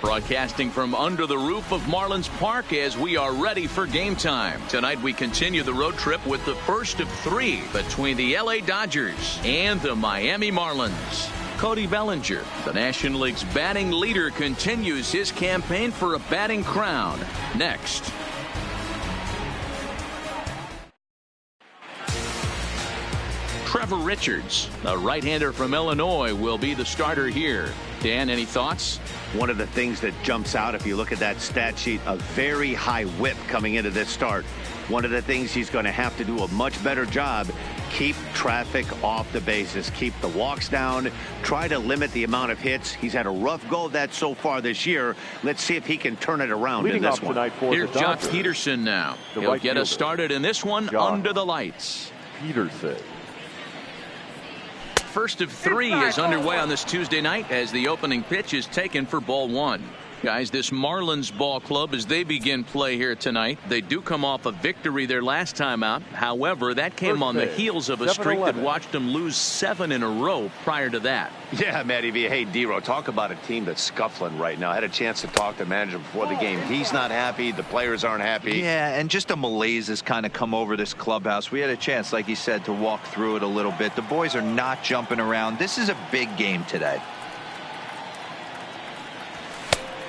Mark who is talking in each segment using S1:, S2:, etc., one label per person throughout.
S1: Broadcasting from under the roof of Marlins Park as we are ready for game time. Tonight we continue the road trip with the first of three between the LA Dodgers and the Miami Marlins. Cody Bellinger, the National League's batting leader, continues his campaign for a batting crown. Next. Trevor Richards, a right-hander from Illinois, will be the starter here. Dan, any thoughts?
S2: One of the things that jumps out if you look at that stat sheet, a very high whip coming into this start. One of the things he's going to have to do a much better job, keep traffic off the bases, keep the walks down, try to limit the amount of hits. He's had a rough go of that so far this year. Let's see if he can turn it around in this one.
S1: Here's Jock Peterson now. He'll get us started in this one under the lights.
S3: Peterson.
S1: First of three is underway on this Tuesday night as the opening pitch is taken for ball one. Guys, this Marlins ball club, as they begin play here tonight, they do come off a victory their last time out. However, that came on the heels of a streak that watched them lose 7 in a row prior to that.
S2: Yeah, Matty V. Hey, D-Row, talk about a team that's scuffling right now. I had a chance to talk to the manager before the game. He's not happy. The players aren't happy.
S4: Yeah, and just a malaise has kind of come over this clubhouse. We had a chance, like he said, to walk through it a little bit. The boys are not jumping around. This is a big game today.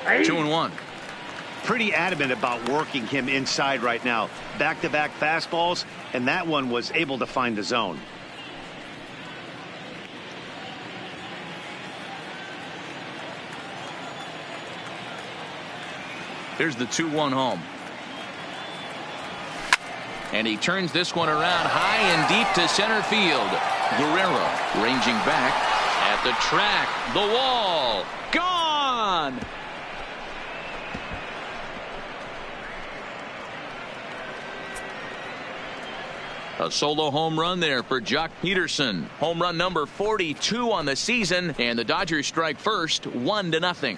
S1: 2-1.
S2: Pretty adamant about working him inside right now. Back-to-back fastballs, and that one was able to find the zone.
S1: Here's the 2-1 home. And he turns this one around high and deep to center field. Guerrero ranging back at the track. The wall. Gone. A solo home run there for Jock Peterson. Home run number 42 on the season, and the Dodgers strike first, 1-0.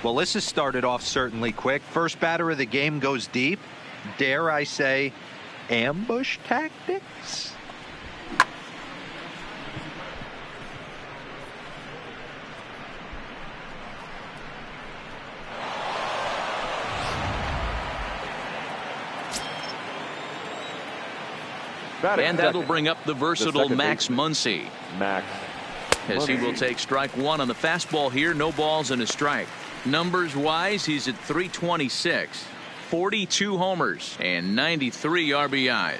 S4: Well, this has started off certainly quick. First batter of the game goes deep. Dare I say, ambush tactics?
S1: And that'll bring up the versatile Max Muncy. As he will take strike one on the fastball here. No balls and a strike. Numbers wise, he's at 326, 42 homers and 93 RBIs.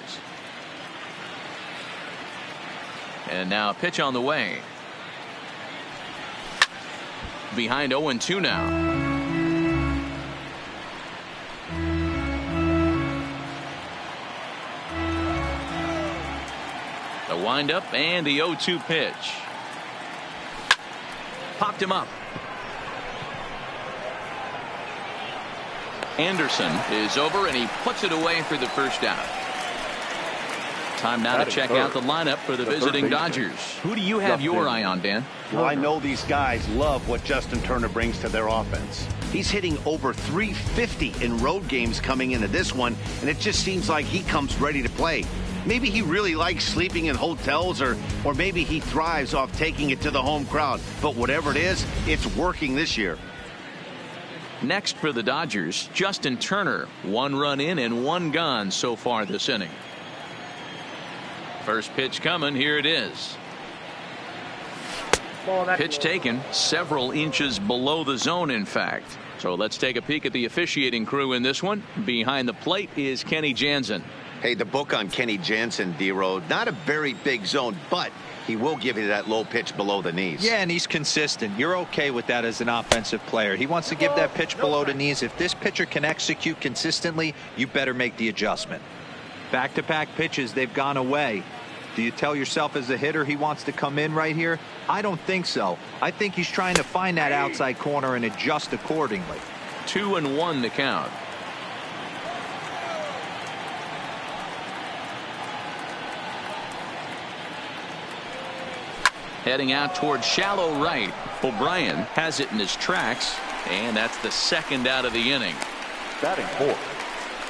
S1: And now a pitch on the way. Behind 0-2 now. The windup and the 0-2 pitch. Popped him up. Anderson is over and he puts it away for the first out. Time now to check out the lineup for the visiting Dodgers. Who do you have your eye on, Dan?
S2: Well, I know these guys love what Justin Turner brings to their offense. He's hitting over 350 in road games coming into this one, and it just seems like he comes ready to play. Maybe he really likes sleeping in hotels, or maybe he thrives off taking it to the home crowd. But whatever it is, it's working this year.
S1: Next for the Dodgers, Justin Turner. 1 run in and 1 gone so far this inning. First pitch coming. Here it is. Pitch taken several inches below the zone, in fact. So let's take a peek at the officiating crew in this one. Behind the plate is Kenny Jansen.
S2: Hey, the book on Kenny Jansen, D-Road, not a very big zone, but he will give you that low pitch below the knees.
S4: Yeah, and he's consistent. You're okay with that as an offensive player. He wants to give that pitch below the knees. If this pitcher can execute consistently, you better make the adjustment. Back-to-back pitches, they've gone away. Do you tell yourself as a hitter he wants to come in right here? I don't think so. I think he's trying to find that outside corner and adjust accordingly.
S1: 2-1 to count. Heading out towards shallow right. O'Brien has it in his tracks, and that's the second out of the inning.
S3: Batting fourth,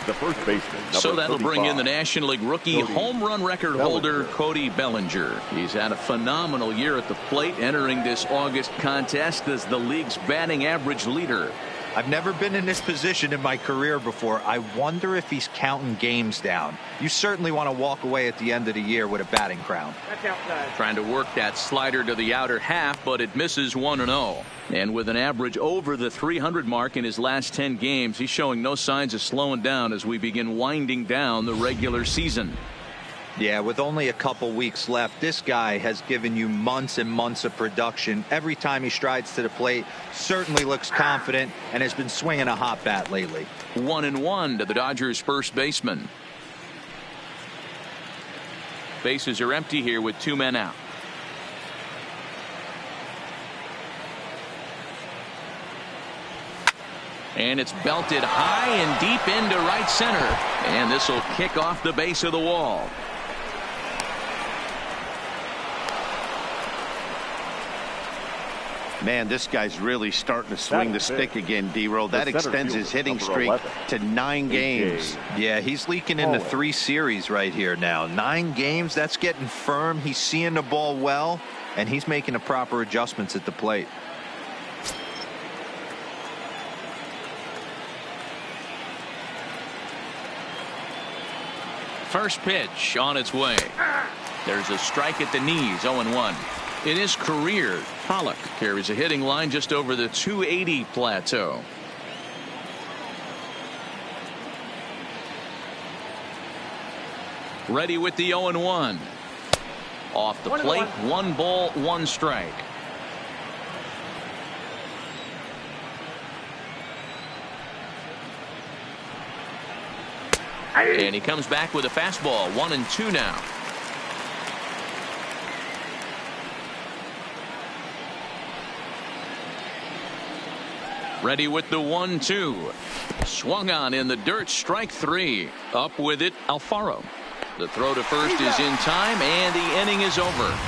S3: the first baseman.
S1: So that'll bring in the
S3: 35.
S1: National League rookie home run record holder Cody Bellinger. He's had a phenomenal year at the plate, entering this August contest as the league's batting average leader.
S4: I've never been in this position in my career before. I wonder if he's counting games down. You certainly want to walk away at the end of the year with a batting crown.
S1: Trying to work that slider to the outer half, but it misses 1-0. And with an average over the 300 mark in his last 10 games, he's showing no signs of slowing down as we begin winding down the regular season.
S4: Yeah, with only a couple weeks left, this guy has given you months and months of production. Every time he strides to the plate, certainly looks confident and has been swinging a hot bat lately.
S1: 1-1 to the Dodgers first baseman. Bases are empty here with 2 men out. And it's belted high and deep into right center. And this will kick off the base of the wall.
S2: Man, this guy's really starting to swing the stick again, D-Roll. That extends his hitting streak to 9 games.
S4: Yeah, he's leaking into 3 series right here now. 9 games, that's getting firm. He's seeing the ball well, and he's making the proper adjustments at the plate.
S1: First pitch on its way. There's a strike at the knees, 0-1. In his career, Pollock carries a hitting line just over the 280 plateau. Ready with the 0-1. Off the plate, 1 ball, 1 strike. And he comes back with a fastball, 1-2 now. Ready with the 1-2. Swung on in the dirt, strike 3. Up with it, Alfaro. The throw to first is in time, and the inning is over.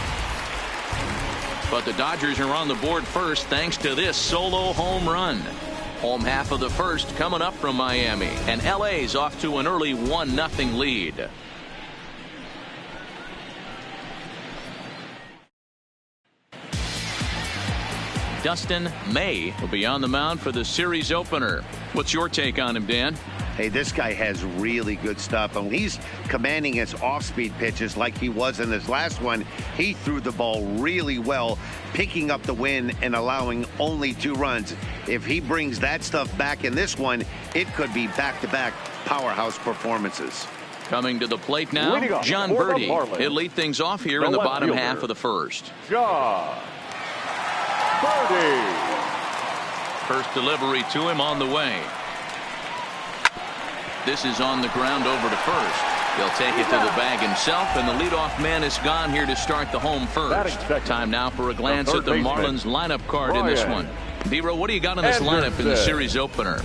S1: But the Dodgers are on the board first thanks to this solo home run. Home half of the first coming up from Miami, and LA's off to an early 1-0 lead. Dustin May will be on the mound for the series opener. What's your take on him, Dan?
S2: Hey, this guy has really good stuff, and he's commanding his off-speed pitches like he was in his last one. He threw the ball really well, picking up the win and allowing only 2 runs. If he brings that stuff back in this one, it could be back-to-back powerhouse performances.
S1: Coming to the plate now, John Birdie. He'll lead things off here in the bottom half of the first.
S3: John Birdie.
S1: First delivery to him on the way. This is on the ground over to first. He'll take it to the bag himself, and the leadoff man is gone here to start the home first. Time now for a glance at the Marlins lineup card in this one. D-Row, what do you got on this lineup in the series opener?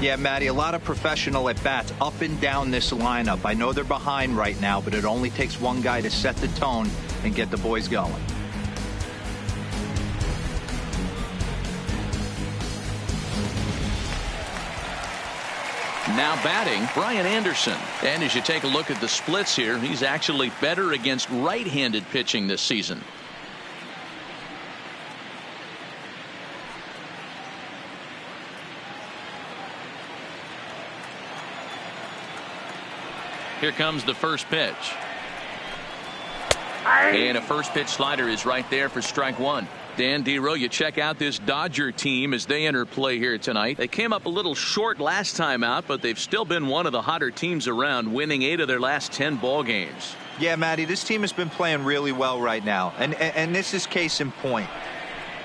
S4: Yeah, Matty, a lot of professional at-bats up and down this lineup. I know they're behind right now, but it only takes one guy to set the tone and get the boys going.
S1: Now batting, Brian Anderson. And as you take a look at the splits here, he's actually better against right-handed pitching this season. Here comes the first pitch. And a first pitch slider is right there for strike 1. Dan, D-Row, you check out this Dodger team as they enter play here tonight. They came up a little short last time out, but they've still been one of the hotter teams around, winning 8 of their last 10 ball games.
S4: Yeah, Matty, this team has been playing really well right now, and this is case in point.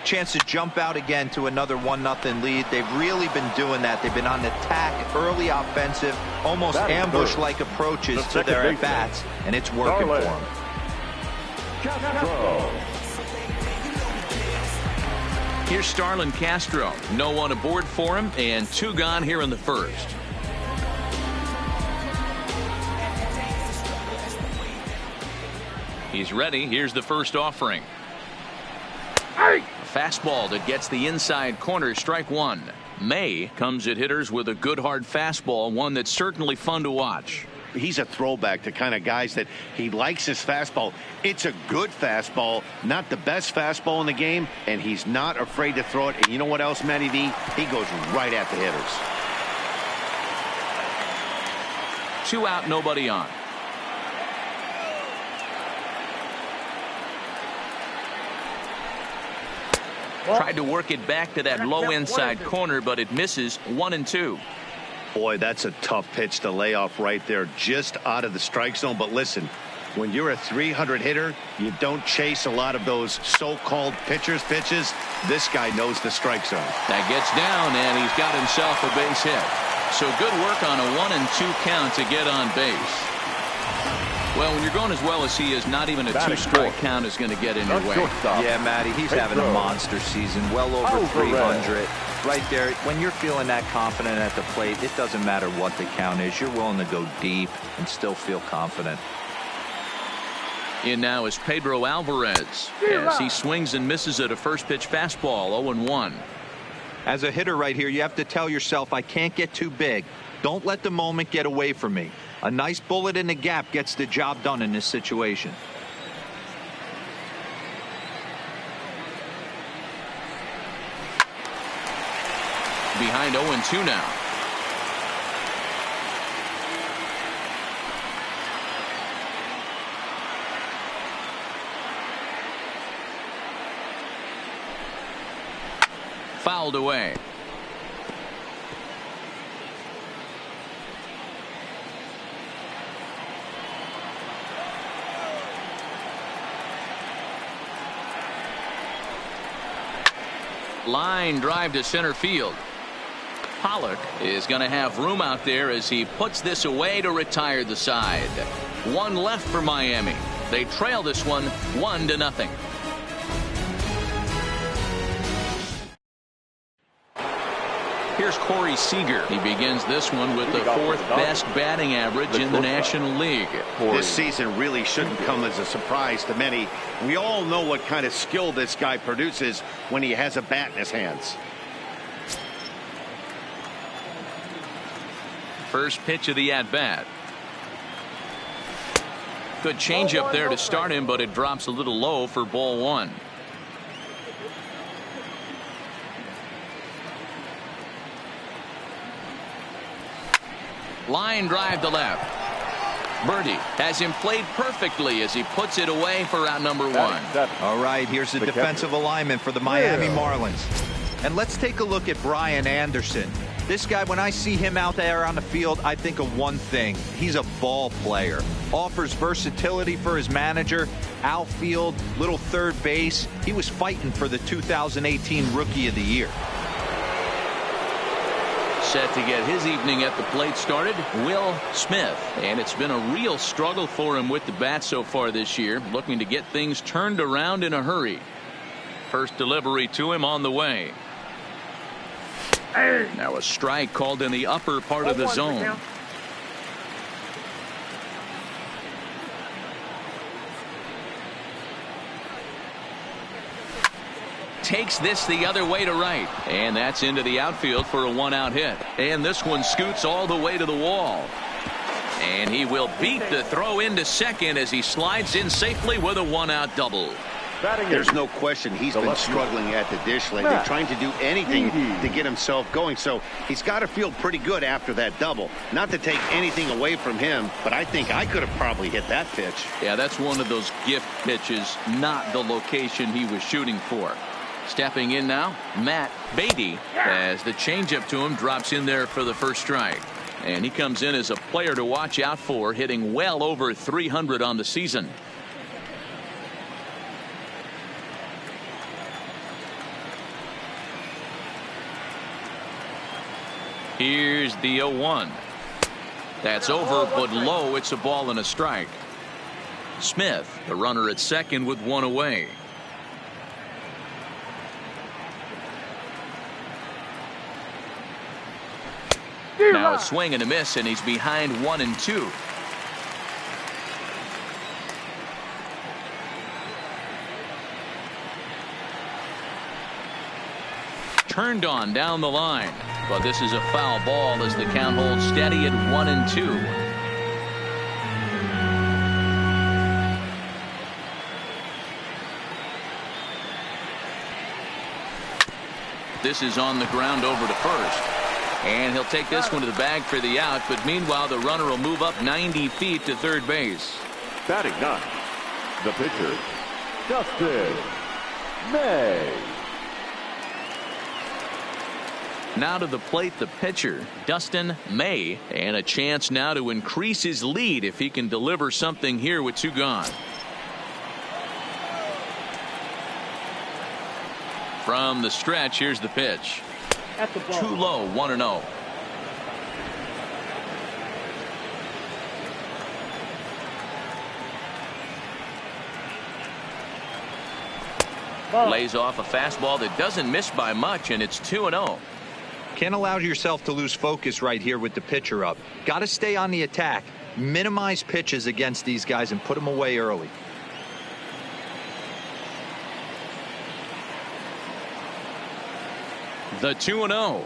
S4: Chance to jump out again to another 1-0 lead. They've really been doing that. They've been on the attack, early offensive, almost ambush-like approaches to their at-bats, and it's working for them.
S1: Here's Starlin Castro. No one aboard for him, and 2 gone here in the first. He's ready. Here's the first offering. A fastball that gets the inside corner, strike 1. May comes at hitters with a good hard fastball, one that's certainly fun to watch.
S2: He's a throwback to kind of guys that he likes his fastball. It's a good fastball, not the best fastball in the game, and he's not afraid to throw it. And you know what else, Matty D? He goes right at the hitters.
S1: 2 out, nobody on. Tried to work it back to that low inside corner, but it misses. 1-2.
S2: Boy, that's a tough pitch to lay off right there, just out of the strike zone. But listen, when you're a 300 hitter, you don't chase a lot of those so-called pitchers' pitches. This guy knows the strike zone.
S1: That gets down, and he's got himself a base hit. So good work on a 1-2 count to get on base. Well, when you're going as well as he is, not even a 2-strike count is going to get in your way.
S4: Yeah, Matty, he's having a monster season, well over 300. Right there, when you're feeling that confident at the plate, it doesn't matter what the count is. You're willing to go deep and still feel confident.
S1: In now is Pedro Alvarez as he swings and misses at a first pitch fastball. 0-1.
S4: As a hitter right here, you have to tell yourself, I can't get too big. Don't let the moment get away from me. A nice bullet in the gap gets the job done in this situation.
S1: Behind 0-2 now. Fouled away. Line drive to center field. Pollock is going to have room out there as he puts this away to retire the side. 1 left for Miami. They trail this one 1-0. Here's Corey Seager. He begins this one with the 4th best batting average in the National League.
S2: This season really shouldn't come as a surprise to many. We all know what kind of skill this guy produces when he has a bat in his hands.
S1: First pitch of the at-bat. Good changeup there to start him, but it drops a little low for ball 1. Line drive to left. Birdie has him played perfectly as he puts it away for out number 1.
S4: All right, here's the defensive alignment for the Miami Marlins. And let's take a look at Brian Anderson. This guy, when I see him out there on the field, I think of one thing. He's a ball player. Offers versatility for his manager. Outfield, little third base. He was fighting for the 2018 Rookie of the Year.
S1: Set to get his evening at the plate started, Will Smith. And it's been a real struggle for him with the bat so far this year, looking to get things turned around in a hurry. First delivery to him on the way. Now a strike called in the upper part of the zone. Takes this the other way to right, and that's into the outfield for a 1-out hit. And this one scoots all the way to the wall, and he will beat the throw into second as he slides in safely with a 1-out double.
S2: There's no question he's been struggling at the dish lately, trying to do anything to get himself going. So he's got to feel pretty good after that double. Not to take anything away from him, but I think I could have probably hit that pitch.
S1: Yeah, that's one of those gift pitches, not the location he was shooting for. Stepping in now, Matt Beatty, as the changeup to him drops in there for the first strike. And he comes in as a player to watch out for, hitting well over 300 on the season. Here's the 0-1. That's over, but low. It's a ball and a strike. Smith, the runner at second with 1 away. Now a swing and a miss, and he's behind 1-2. Turned on down the line. but this is a foul ball as the count holds steady at 1-2. This is on the ground over to first. And he'll take this one to the bag for the out, but meanwhile the runner will move up 90 feet to third base.
S3: Batting ninth, the pitcher, Dustin May.
S1: Now to the plate, the pitcher, Dustin May, and a chance now to increase his lead if he can deliver something here with 2 gone. From the stretch, here's the pitch. Too low, 1-0. Lays off a fastball that doesn't miss by much, and it's 2-0.
S4: Can't allow yourself to lose focus right here with the pitcher up. Got to stay on the attack. Minimize pitches against these guys and put them away early.
S1: The 2-0.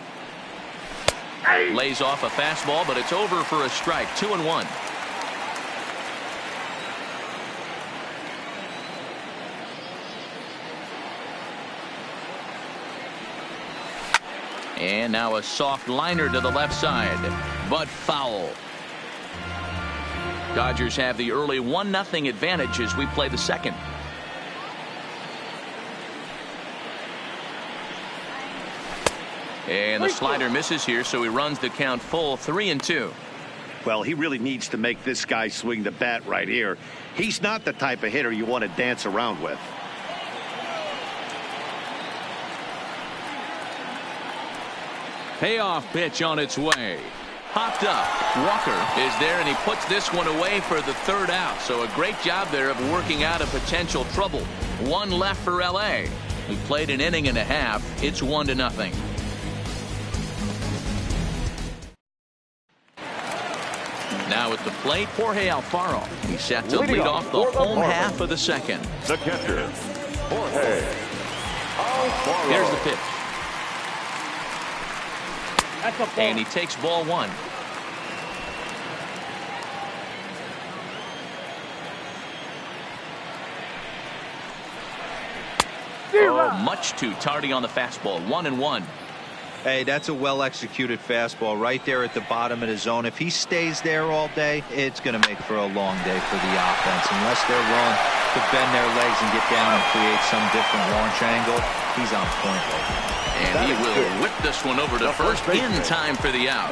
S1: Lays off a fastball, but it's over for a strike. 2-1. And now a soft liner to the left side, but foul. Dodgers have the early 1-0 advantage as we play the second. And the slider misses here, so he runs the count full, 3-2.
S2: Well, he really needs to make this guy swing the bat right here. He's not the type of hitter you want to dance around with.
S1: Payoff pitch on its way. Popped up. Walker is there, and he puts this one away for the third out. So a great job there of working out a potential trouble. 1 left for L.A. We played an inning and a half. It's 1-0. Now at the plate, Jorge Alfaro. He's set to lead off the home half of the second.
S3: The catcher, Jorge Alfaro.
S1: Here's the pitch. And he takes ball 1. Oh, much too tardy on the fastball. 1-1.
S4: Hey, that's a well-executed fastball right there at the bottom of the zone. If he stays there all day, it's going to make for a long day for the offense. Unless they're willing to bend their legs and get down and create some different launch angle, he's on point right now.
S1: And he will whip this one over to first in time for the out.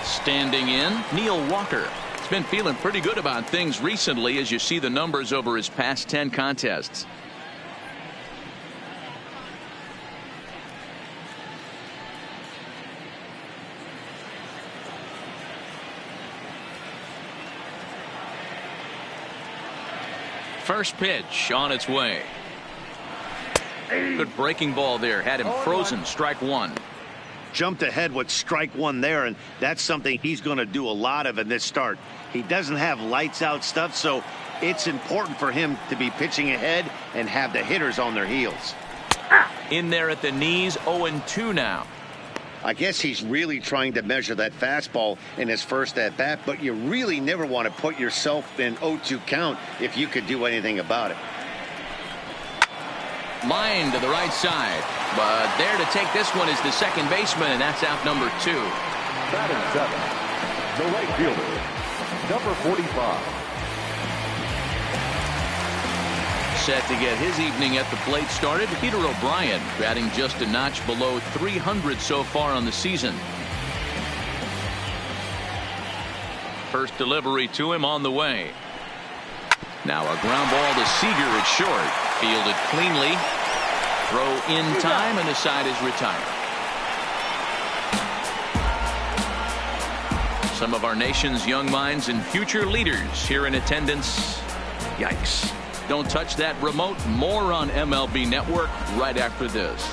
S1: Standing in, Neil Walker. He's been feeling pretty good about things recently as you see the numbers over his past 10 contests. First pitch on its way. Good breaking ball there. Had him frozen. Strike 1.
S2: Jumped ahead with strike 1 there, and that's something he's going to do a lot of in this start. He doesn't have lights out stuff, so it's important for him to be pitching ahead and have the hitters on their heels.
S1: In there at the knees, 0-2 now.
S2: I guess he's really trying to measure that fastball in his first at bat, but you really never want to put yourself in 0-2 count if you could do anything about it.
S1: Line to the right side, but there to take this one is the second baseman, and that's out number 2.
S3: Batting 7, the right fielder, number 45.
S1: Set to get his evening at the plate started, Peter O'Brien, batting just a notch below 300 so far on the season. First delivery to him on the way. Now a ground ball to Seager at short. Fielded cleanly. Throw in time, and the side is retired. Some of our nation's young minds and future leaders here in attendance. Yikes. Don't touch that remote. More on MLB Network right after this.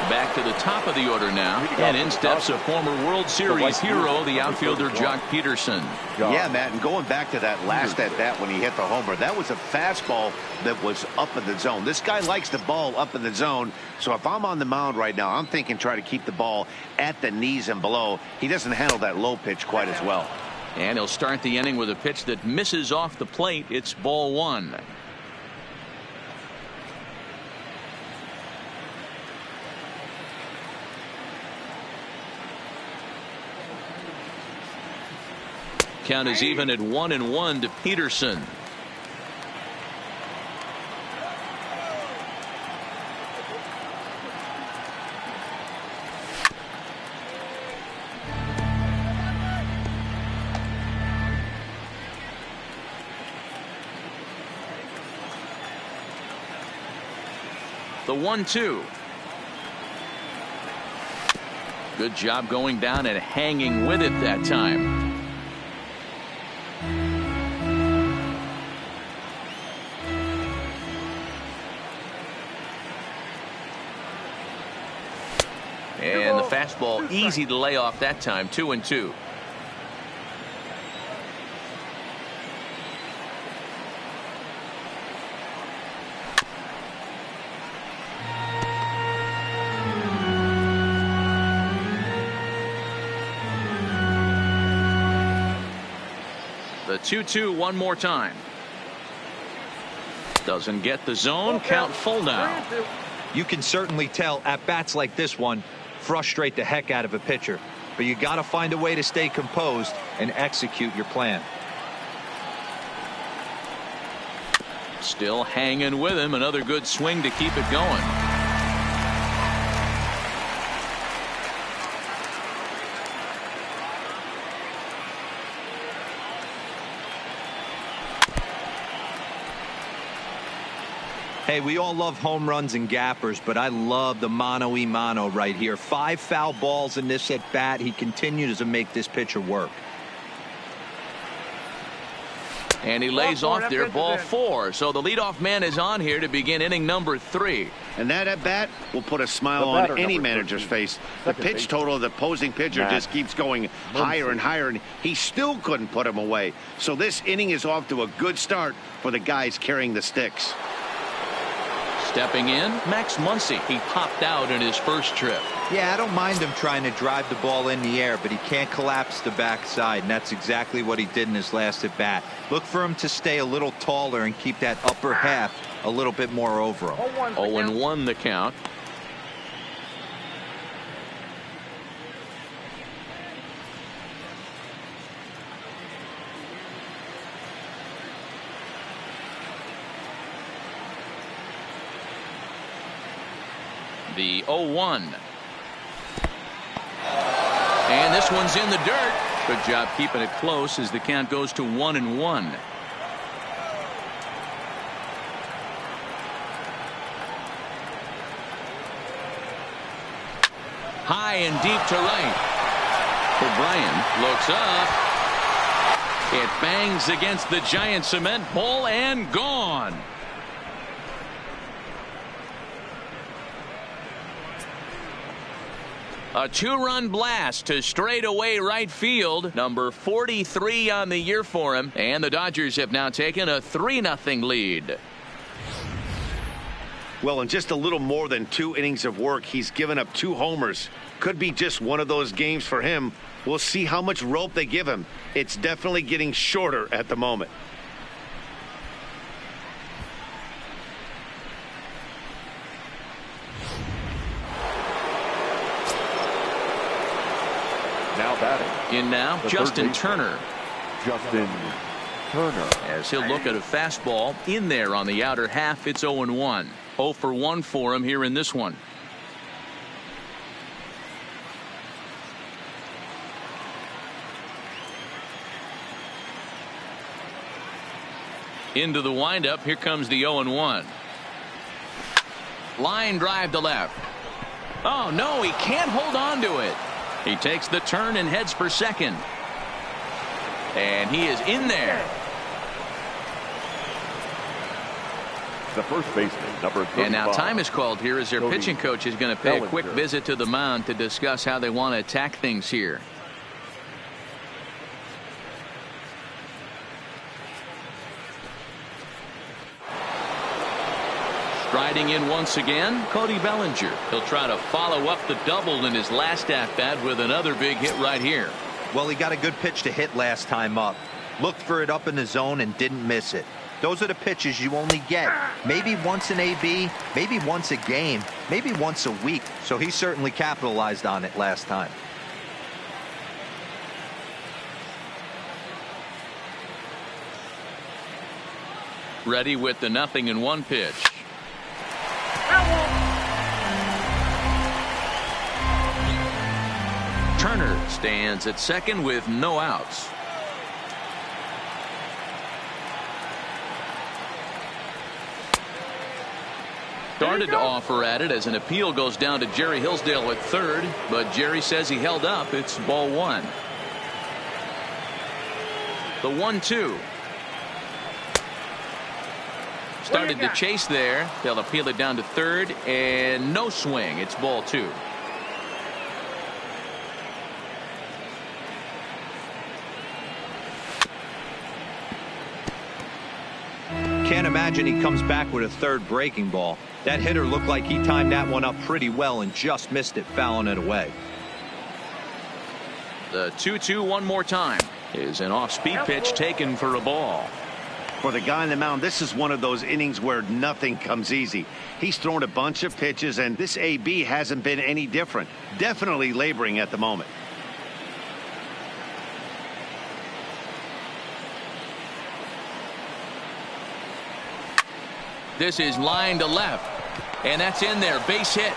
S1: Back to the top of the order now, and in steps a former World Series hero, the outfielder Jock Peterson.
S2: Yeah, Matt, and going back to that last at bat when he hit the homer, that was a fastball that was up in the zone. This guy likes the ball up in the zone, so if I'm on the mound right now, I'm thinking try to keep the ball at the knees and below. He doesn't handle that low pitch quite as well.
S1: And he'll start the inning with a pitch that misses off the plate. It's ball one. Count is even at 1-1 to Peterson. The 1-2. Good job going down and hanging with it that time. And the fastball easy to lay off that time. 2-2. The 2-2 one more time. Doesn't get the zone. Count full now.
S4: You can certainly tell at bats like this one frustrate the heck out of a pitcher, but you got to find a way to stay composed and execute your plan.
S1: Still hanging with him. Another good swing to keep it going.
S4: Hey, we all love home runs and gappers, but I love the mano-a-mano right here. 5 foul balls in this at bat. He continues to make this pitcher work.
S1: And he lays off there, ball 4. So the leadoff man is on here to begin inning number 3.
S2: And that at bat will put a smile on any manager's face. The pitch total of the opposing pitcher just keeps going higher and higher, and he still couldn't put him away. So this inning is off to a good start for the guys carrying the sticks.
S1: Stepping in, Max Muncy. He popped out in his first trip.
S4: Yeah, I don't mind him trying to drive the ball in the air, but he can't collapse the backside, and that's exactly what he did in his last at bat. Look for him to stay a little taller and keep that upper half a little bit more over him.
S1: 0-1 the count. The 0-1. And this one's in the dirt. Good job keeping it close as the count goes to 1-1. High and deep to right. O'Brien looks up. It bangs against the giant cement pole and gone. A 2-run blast to straightaway right field. Number 43 on the year for him. And the Dodgers have now taken a 3-0 lead.
S2: Well, in just a little more than 2 innings of work, he's given up 2 homers. Could be just one of those games for him. We'll see how much rope they give him. It's definitely getting shorter at the moment.
S3: Now batting.
S1: In now, Justin Turner.
S3: Justin Turner.
S1: As he'll look at a fastball in there on the outer half. It's 0-1. 0 for 1 for him here in this one. Into the windup. Here comes the 0-1. Line drive to left. Oh no, he can't hold on to it. He takes the turn and heads for second. And he is in there.
S3: the first baseman, number 35.
S1: And now time is called here as their pitching coach is going to pay a quick visit to the mound to discuss how they want to attack things here. Striding in once again, Cody Bellinger. He'll try to follow up the double in his last at-bat with another big hit right here.
S4: Well, he got a good pitch to hit last time up. Looked for it up in the zone and didn't miss it. Those are the pitches you only get maybe once in AB, maybe once a game, maybe once a week. So he certainly capitalized on it last time.
S1: Ready with the 0-1 pitch. Turner stands at second with no outs. Started to offer at it as an appeal goes down to Jerry Hillsdale at third, but Jerry says he held up. It's ball one. The 1-2. Started to chase there. They'll appeal it down to third, and no swing. It's ball two.
S4: Can't imagine he comes back with a third breaking ball. That hitter looked like he timed that one up pretty well and just missed it, fouling it away.
S1: The 2-2 one more time is an off-speed pitch taken for a ball.
S2: For the guy on the mound, this is one of those innings where nothing comes easy. He's thrown a bunch of pitches, and this AB hasn't been any different. Definitely laboring at the moment.
S1: This is line to left, and that's in there. Base hit.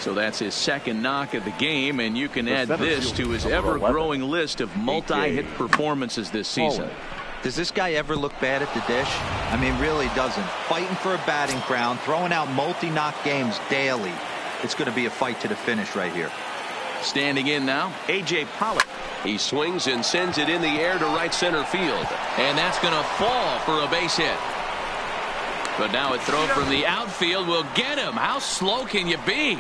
S1: So that's his second knock of the game, and you can add this to his ever-growing list of multi-hit performances this season.
S4: Does this guy ever look bad at the dish? I mean, really doesn't. Fighting for a batting crown, throwing out multi-knock games daily. It's going to be a fight to the finish right here.
S1: Standing in now, A.J. Pollock. He swings and sends it in the air to right center field, and that's going to fall for a base hit. But now a throw from the outfield will get him. How slow can you be?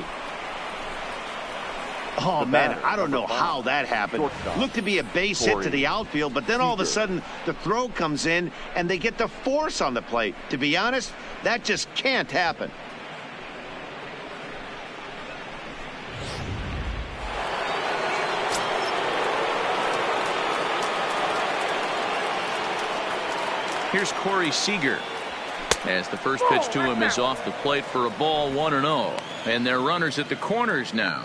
S2: Oh, man, I don't know how that happened. Looked to be a base hit to the outfield, but then all of a sudden the throw comes in and they get the force on the plate. To be honest, that just can't happen.
S1: Here's Corey Seager as the first pitch to him is off the plate for a ball, 1-0. And they're runners at the corners now.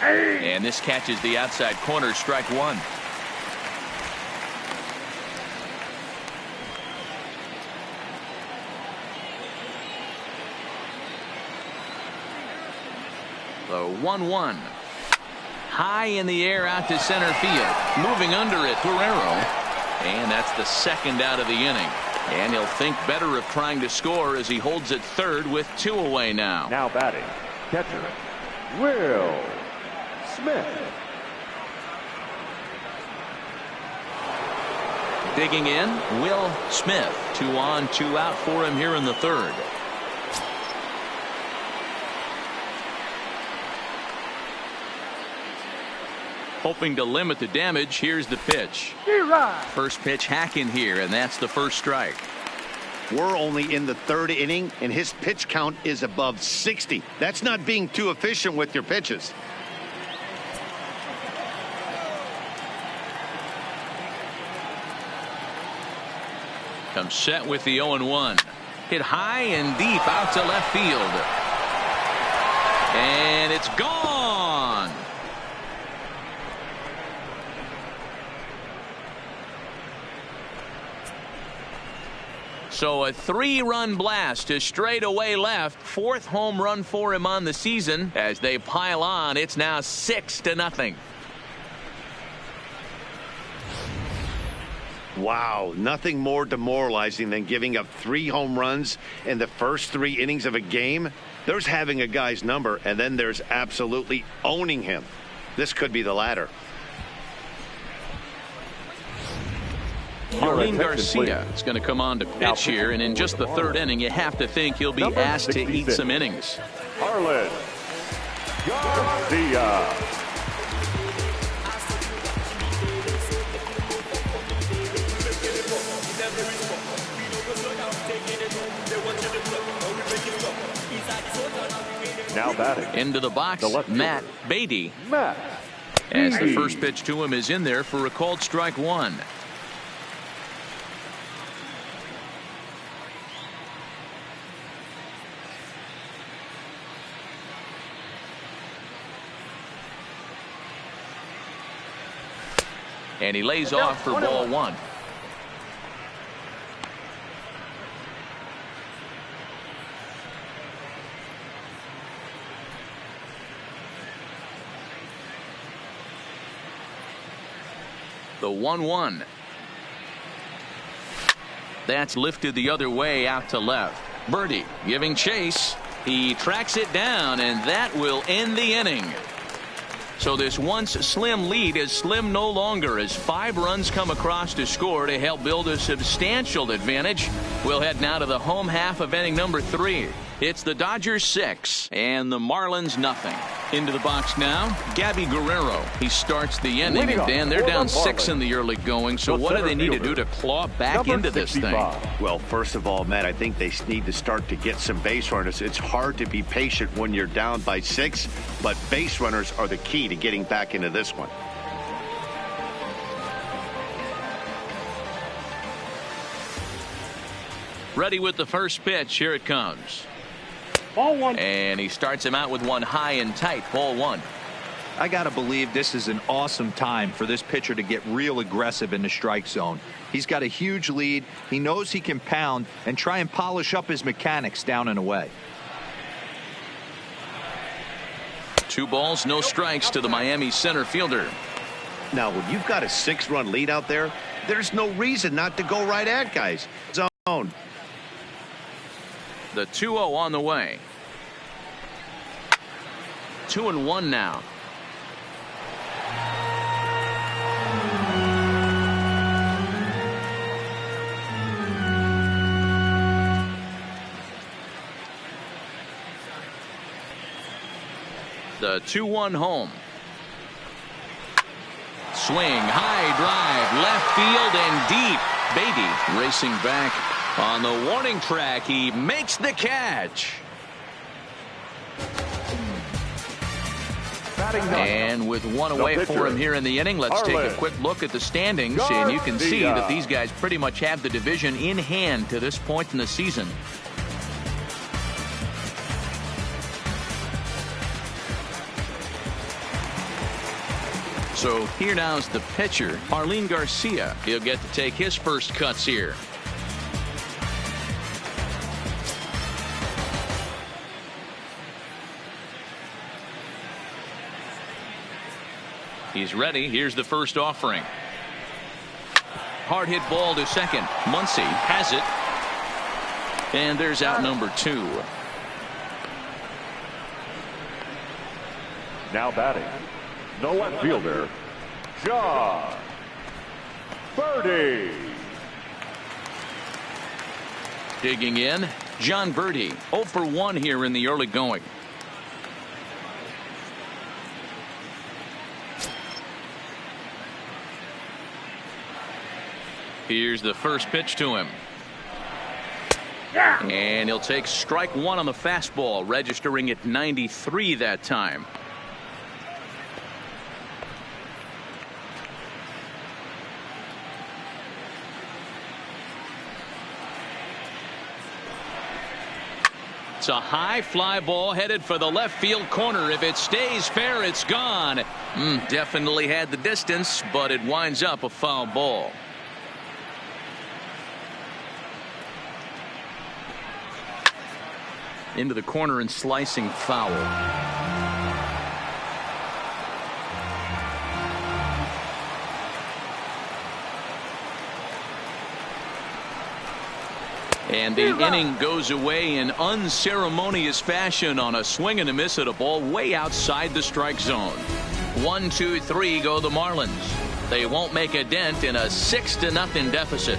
S1: And this catches the outside corner, strike one. The 1-1. High in the air out to center field. Moving under it, Guerrero. And that's the second out of the inning. And he'll think better of trying to score as he holds it third with two away now.
S3: Now batting, catcher, Will Smith.
S1: Digging in, Will Smith. 2 on, 2 out for him here in the third. Hoping to limit the damage, here's the pitch. First pitch hacking here, and that's the first strike.
S2: We're only in the third inning, and his pitch count is above 60. That's not being too efficient with your pitches.
S1: Comes set with the 0-1. Hit high and deep out to left field. And it's gone. So a 3-run blast to straightaway left. 4th home run for him on the season. As they pile on, it's now 6-0.
S2: Wow, nothing more demoralizing than giving up 3 home runs in the first 3 innings of a game. There's having a guy's number, and then there's absolutely owning him. This could be the latter.
S1: Marlins Garcia is going to come on to pitch here, and in just the 3rd inning, you have to think he'll be asked to eat some innings.
S3: Marlins Garcia. Now batting.
S1: Into the box, Matt Beatty. As the first pitch to him is in there for a called strike 1. And he lays off for ball 1. The 1-1. That's lifted the other way out to left. Birdie giving chase. He tracks it down, and that will end the inning. So this once slim lead is slim no longer as 5 runs come across to score to help build a substantial advantage. We'll head now to the home half of inning number 3. It's the Dodgers 6 and the Marlins nothing. Into the box now, Gabby Guerrero. He starts the inning, and they're down 6 in the early going. So what do they need to do to claw back into this thing?
S2: Well, first of all, Matt, I think they need to start to get some base runners. It's hard to be patient when you're down by 6, but base runners are the key to getting back into this one.
S1: Ready with the first pitch. Here it comes.
S5: Ball 1.
S1: And he starts him out with one high and tight. Ball 1.
S4: I got to believe this is an awesome time for this pitcher to get real aggressive in the strike zone. He's got a huge lead. He knows he can pound and try and polish up his mechanics down and away.
S1: 2 balls, no strikes to the Miami center fielder.
S2: Now, when you've got a 6-run lead out there, there's no reason not to go right at guys. Zone.
S1: The 2-0 on the way. 2-1 now. The 2-1 home. Swing, high drive, left field and deep. Beatty racing back on the warning track. He makes the catch. And with 1 away for him here in the inning, let's take a quick look at the standings, and you can see that these guys pretty much have the division in hand to this point in the season. So here now is the pitcher, Marlins Garcia. He'll get to take his first cuts here. He's ready. Here's the first offering. Hard hit ball to second. Muncy has it. And there's out number 2.
S3: Now batting, the left fielder, John Birdie.
S1: Digging in, John Birdie. 0 for 1 here in the early going. Here's the first pitch to him. And he'll take strike 1 on the fastball, registering at 93 that time. It's a high fly ball headed for the left field corner. If it stays fair, it's gone. Definitely had the distance, but it winds up a foul ball. Into the corner and slicing foul. And the inning goes away in unceremonious fashion on a swing and a miss at a ball way outside the strike zone. 1, 2, 3 go the Marlins. They won't make a dent in a 6-0 deficit.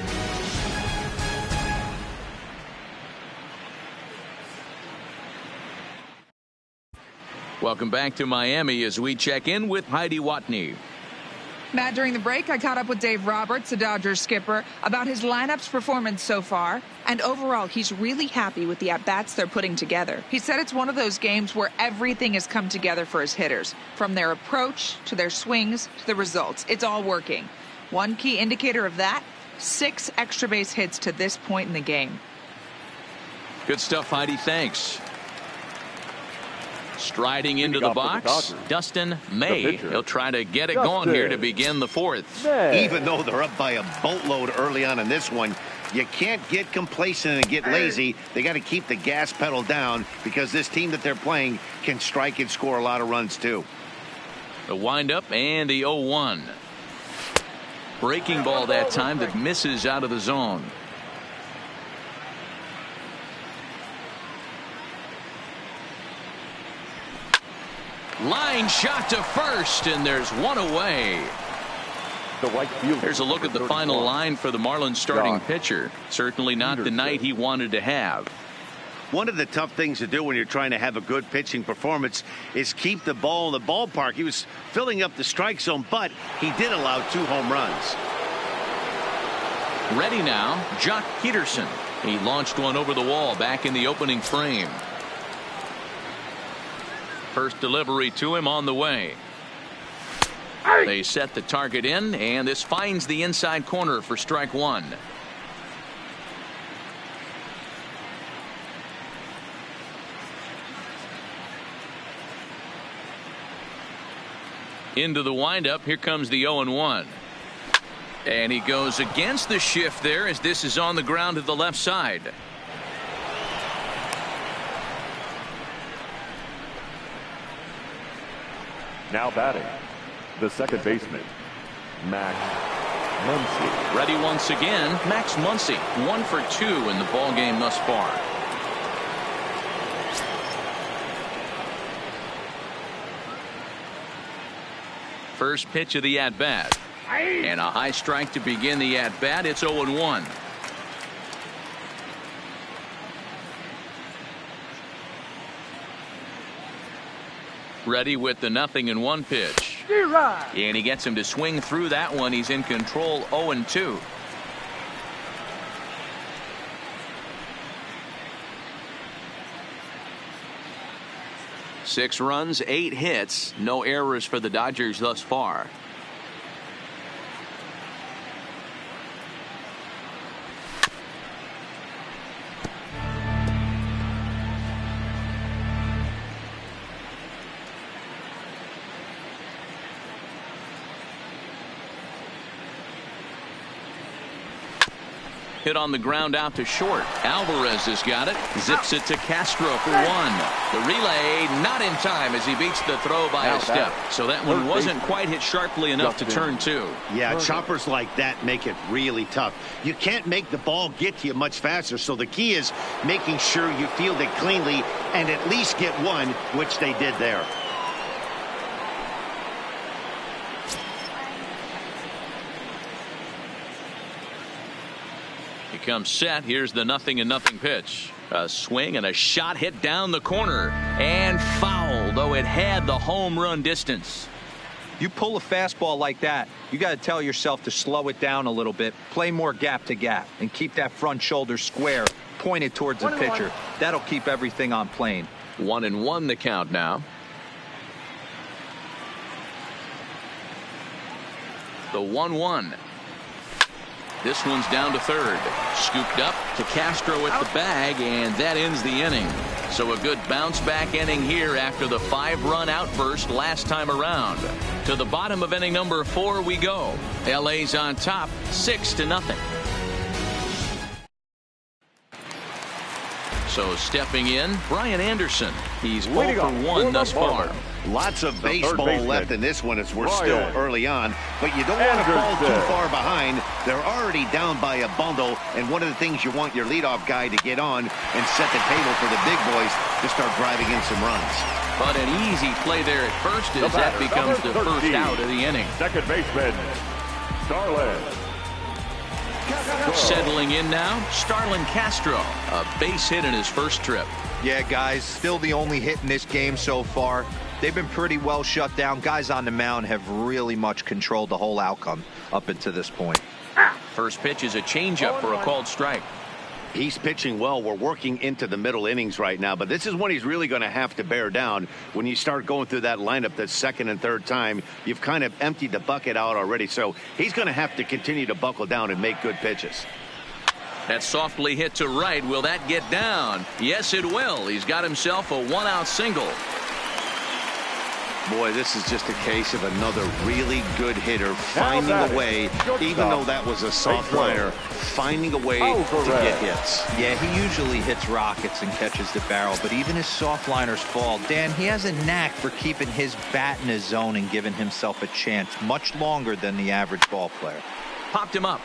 S1: Welcome back to Miami as we check in with Heidi Watney.
S5: Matt, during the break, I caught up with Dave Roberts, the Dodgers skipper, about his lineup's performance so far. And overall, he's really happy with the at-bats they're putting together. He said it's one of those games where everything has come together for his hitters. From their approach, to their swings, to the results. It's all working. One key indicator of that, 6 extra base hits to this point in the game.
S1: Good stuff, Heidi. Thanks. Striding into the box, Dustin May. He'll try to get it going here to begin the 4th.
S2: Even though they're up by a boatload early on in this one, you can't get complacent and get lazy. They got to keep the gas pedal down because this team that they're playing can strike and score a lot of runs too.
S1: The windup and the 0-1. Breaking ball that time that misses out of the zone. Line shot to first, and there's one away. Here's a look at the final line for the Marlins starting pitcher. Certainly not the night he wanted to have.
S2: One of the tough things to do when you're trying to have a good pitching performance is keep the ball in the ballpark. He was filling up the strike zone, but he did allow 2 home runs.
S1: Ready now, Jock Peterson. He launched one over the wall back in the opening frame. First delivery to him on the way. They set the target in, and this finds the inside corner for strike 1. Into the windup. Here comes the 0-1. And he goes against the shift there as this is on the ground to the left side.
S3: Now batting, the second baseman, Max Muncy.
S1: Ready once again, Max Muncy, 1 for 2 in the ball game thus far. First pitch of the at-bat. And a high strike to begin the at-bat. It's 0-1. Ready with the 0-1 pitch. And he gets him to swing through that one. He's in control. 0-2. Six runs, 8 hits, no errors for the Dodgers thus far. Hit on the ground out to short. Alvarez has got it. Zips it to Castro for 1. The relay not in time as he beats the throw by a step. So that one wasn't quite hit sharply enough to turn 2.
S2: Yeah, choppers like that make it really tough. You can't make the ball get to you much faster. So the key is making sure you field it cleanly and at least get 1, which they did there.
S1: Comes set. Here's the 0-0 pitch. A swing and a shot hit down the corner and foul, though it had the home run distance.
S4: You pull a fastball like that, you got to tell yourself to slow it down a little bit, play more gap to gap, and keep that front shoulder square pointed towards the pitcher. That'll keep everything on plane.
S1: 1-1 the count now. The 1-1. This one's down to third. Scooped up to Castro at the bag, and that ends the inning. So a good bounce-back inning here after the 5-run outburst last time around. To the bottom of inning number 4 we go. LA's on top, 6-0. So stepping in, Brian Anderson. He's 0 for 1 thus far.
S2: Lots of
S3: The third
S2: baseball
S3: baseman,
S2: left in this one as we're
S3: Ryan
S2: still early on, but you don't want to fall too
S3: Anderson.
S2: far behind. They're already down by a bundle, and one of the things you want your leadoff guy to get on and set the table for the big boys to start driving in some runs.
S1: But an easy play there at first as that
S3: batter,
S1: becomes the
S3: number
S1: first
S3: 13,
S1: out of the inning.
S3: Second baseman, Starlin.
S1: Settling in now, Starlin Castro. A base hit in his first trip.
S4: Yeah, guys, still the only hit in this game so far. They've been pretty well shut down. Guys on the mound have really much controlled the whole outcome up until this point.
S1: First pitch is a changeup for a called strike.
S2: He's pitching well. We're working into the middle innings right now, but this is when he's really going to have to bear down. When you start going through that lineup the second and third time, you've kind of emptied the bucket out already, so he's going to have to continue to buckle down and make good pitches.
S1: That softly hit to right. Will that get down? Yes, it will. He's got himself a one-out single.
S2: Boy, this is just a case of another really good hitter finding a way, even though that was a soft liner, finding a way to get hits.
S4: Yeah, he usually hits rockets and catches the barrel, but even his soft liners fall. Dan, he has a knack for keeping his bat in his zone and giving himself a chance much longer than the average ball player.
S1: Popped him up.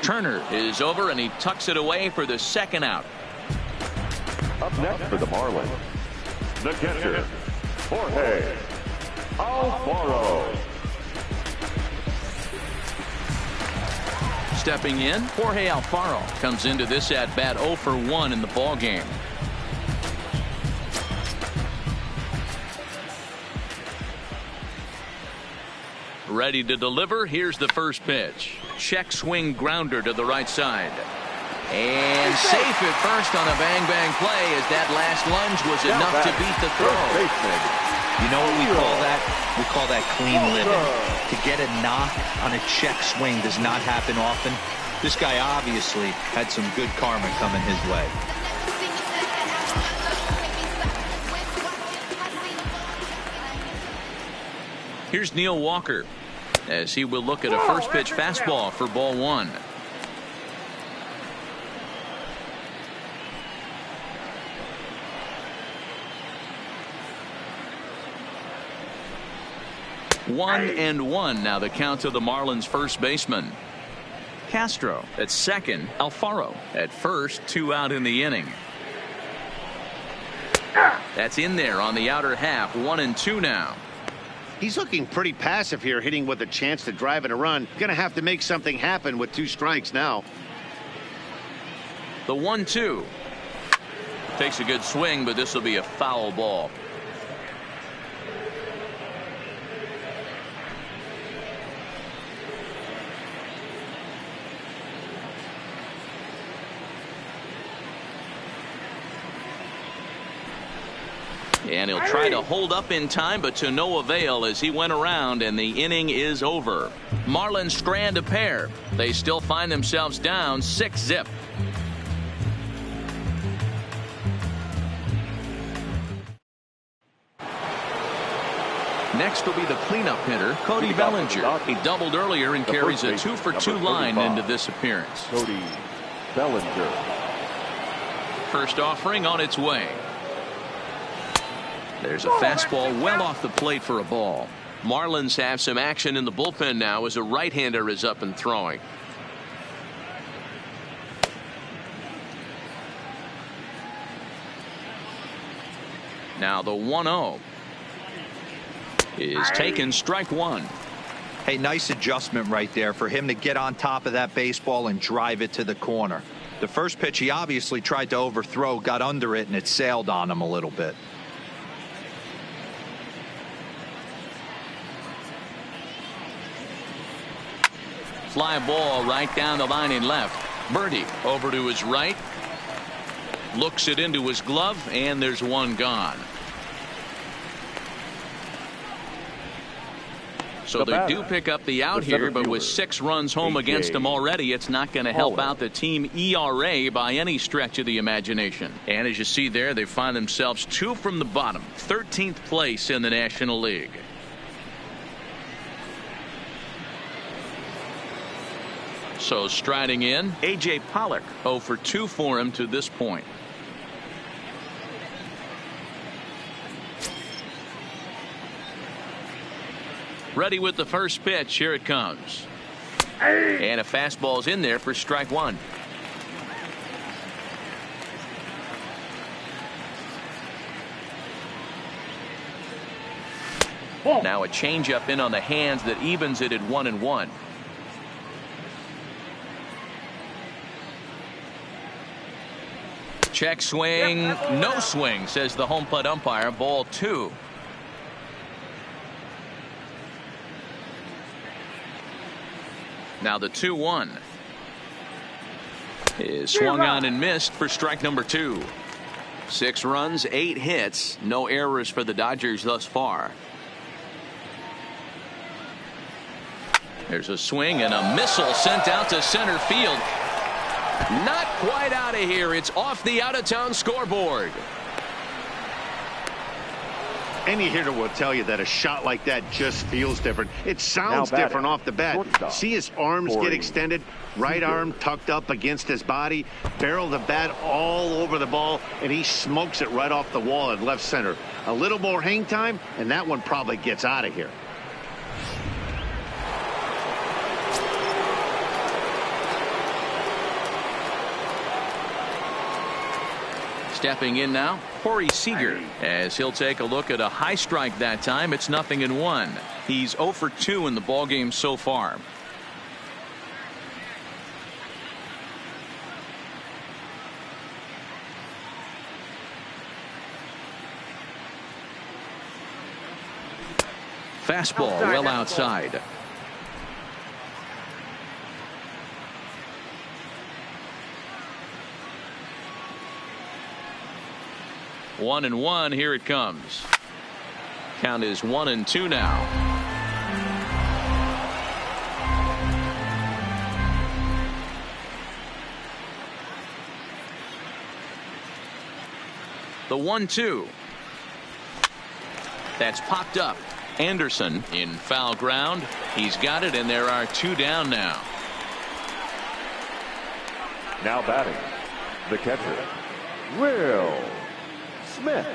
S1: Turner is over, and he tucks it away for the second out.
S3: Up next for the Marlins, the catcher, Jorge Alfaro.
S1: Stepping in, Jorge Alfaro comes into this at-bat 0 for 1 in the ballgame. Ready to deliver. Here's the first pitch. Check swing grounder to the right side. And safe at first on a bang-bang play as that last lunge was enough to beat the throw.
S4: You know what we call that? We call that clean living. To get a knock on a check swing does not happen often. This guy obviously had some good karma coming his way.
S1: Here's Neil Walker as he will look at a first pitch fastball for ball one. One and one now the count to the Marlins first baseman. Castro at second, Alfaro at first, 2 out in the inning. That's in there on the outer half, 1 and 2 now.
S2: He's looking pretty passive here, hitting with a chance to drive in a run. Going to have to make something happen with 2 strikes now.
S1: The 1-2 takes a good swing, but this will be a foul ball. And he'll try to hold up in time, but to no avail as he went around and the inning is over. Marlins strand a pair. They still find themselves down 6-0. Next will be the cleanup hitter, Cody Bellinger. He doubled earlier and carries a 2-for-2 line into this appearance.
S3: Cody Bellinger.
S1: First offering on its way. There's a fastball well off the plate for a ball. Marlins have some action in the bullpen now as a right-hander is up and throwing. Now the 1-0 is taken, strike one.
S4: Hey, nice adjustment right there for him to get on top of that baseball and drive it to the corner. The first pitch he obviously tried to overthrow, got under it, and it sailed on him a little bit.
S1: Fly ball right down the line in left. Birdie over to his right. Looks it into his glove, and there's one gone. So they do pick up the out here, but with 6 runs home against them already, it's not going to help out the team ERA by any stretch of the imagination. And as you see there, they find themselves 2 from the bottom, 13th place in the National League. So striding in, A.J. Pollock, 0 for 2 for him to this point. Ready with the first pitch. Here it comes. And a fastball's in there for strike one. Now a changeup in on the hands that evens it at 1-1. Check swing, no swing, says the home plate umpire. Ball 2. Now the 2-1 is swung on and missed for strike number 2. 6 runs, 8 hits, no errors for the Dodgers thus far. There's a swing and a missile sent out to center field. Not quite out of here. It's off the out-of-town scoreboard.
S2: Any hitter will tell you that a shot like that just feels different. It sounds different off the bat. See his arms get extended, right arm tucked up against his body, barrel the bat all over the ball, and he smokes it right off the wall at left center. A little more hang time, and that one probably gets out of here.
S1: Stepping in now, Corey Seager, as he'll take a look at a high strike that time. It's 0-1. He's 0 for 2 in the ballgame so far. Fastball well outside. One and one. Here it comes. Count is 1-2 now. The 1-2. That's popped up. Anderson in foul ground. He's got it, and there are 2 down now.
S3: Now batting, the catcher, Will Smith.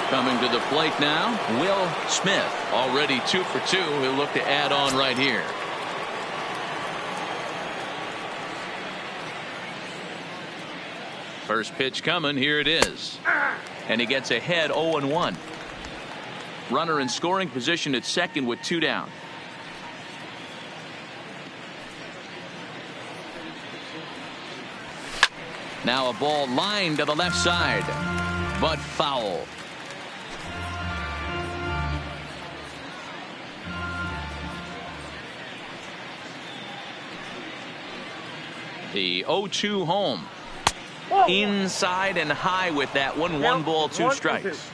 S1: Coming to the plate now, Will Smith. Already 2 for 2. He'll look to add on right here. First pitch coming. Here it is. And he gets ahead 0-1. Runner in scoring position at second with 2 down. Now a ball lined to the left side, but foul. The 0-2 home. Inside and high with that one. 1 ball, 2 strikes.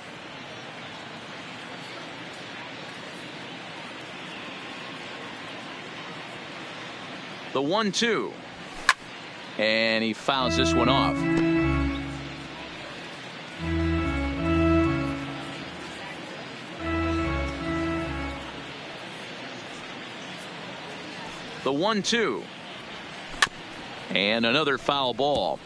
S1: The 1-2. And he fouls this one off. The 1-2. And another foul ball.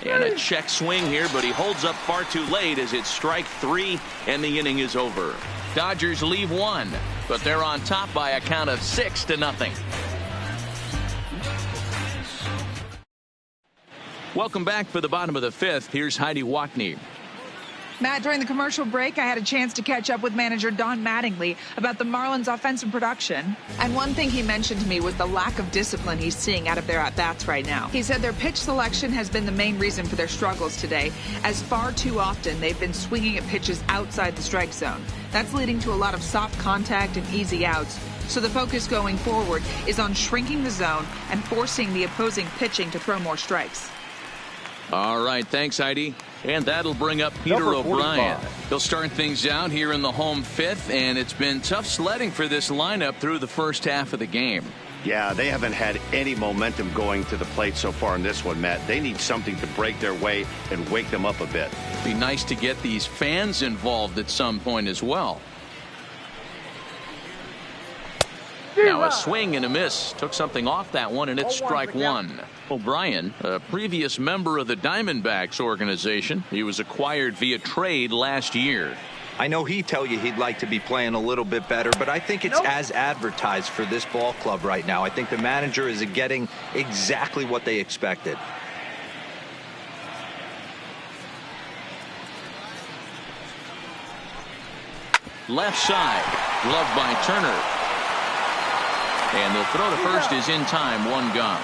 S1: And a check swing here, but he holds up far too late as it's strike 3 and the inning is over. Dodgers leave 1, but they're on top by a count of 6-0. Welcome back for the bottom of the 5th. Here's Heidi Wackney.
S5: Matt, during the commercial break, I had a chance to catch up with manager Don Mattingly about the Marlins' offensive production. And one thing he mentioned to me was the lack of discipline he's seeing out of their at-bats right now. He said their pitch selection has been the main reason for their struggles today, as far too often they've been swinging at pitches outside the strike zone. That's leading to a lot of soft contact and easy outs. So the focus going forward is on shrinking the zone and forcing the opposing pitching to throw more strikes.
S1: All right, thanks, Heidi. And that'll bring up Peter O'Brien. He'll start things out here in the home 5th, and it's been tough sledding for this lineup through the first half of the game.
S2: Yeah, they haven't had any momentum going to the plate so far in this one, Matt. They need something to break their way and wake them up a bit.
S1: Be nice to get these fans involved at some point as well. Now a swing and a miss. Took something off that one, and it's strike one. O'Brien, a previous member of the Diamondbacks organization. He was acquired via trade last year.
S4: I know he'd tell you he'd like to be playing a little bit better, but I think it's as advertised for this ball club right now. I think the manager is getting exactly what they expected.
S1: Left side, gloved by Turner. And the throw to first is in time, one gone.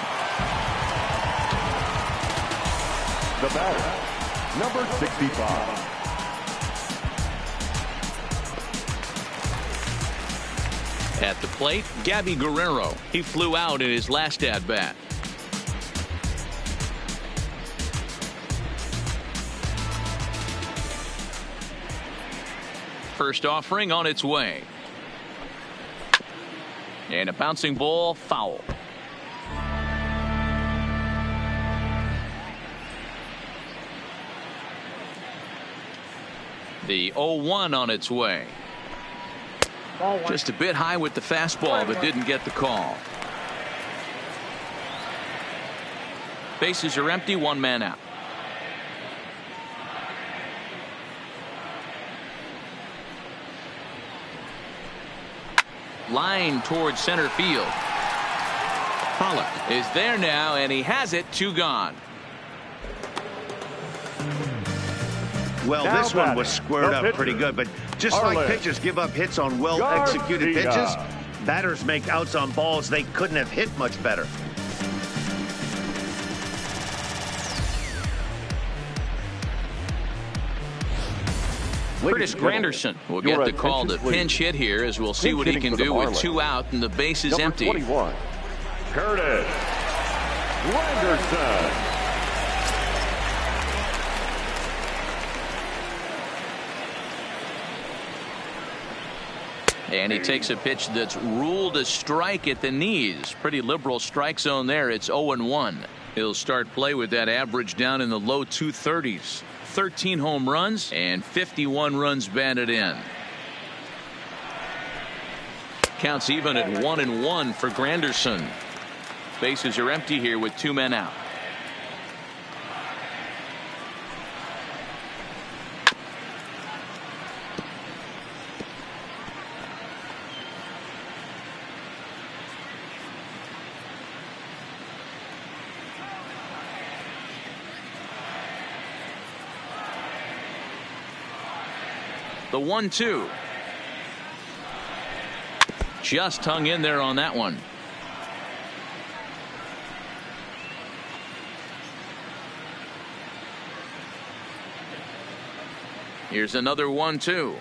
S3: The batter, number 65.
S1: At the plate, Gabby Guerrero. He flew out in his last at-bat. First offering on its way. And a bouncing ball, foul. The 0-1 on its way. Just a bit high with the fastball, but didn't get the call. Bases are empty, one man out. Line towards center field. Pollock is there now, and he has it, two gone.
S2: Well, this one was squared up pretty good, but just like pitchers give up hits on well-executed pitches, batters make outs on balls they couldn't have hit much better.
S1: Curtis Granderson will get the call to pinch hit here, as we'll see what he can do with two out and the base is empty.
S3: 21, Curtis Granderson.
S1: And he takes a pitch that's ruled a strike at the knees. Pretty liberal strike zone there. It's 0-1. He'll start play with that average down in the low 230s. 13 home runs and 51 runs batted in. Counts even at 1-1 for Granderson. Bases are empty here with two men out. The 1-2. Just hung in there on that one. Here's another 1-2.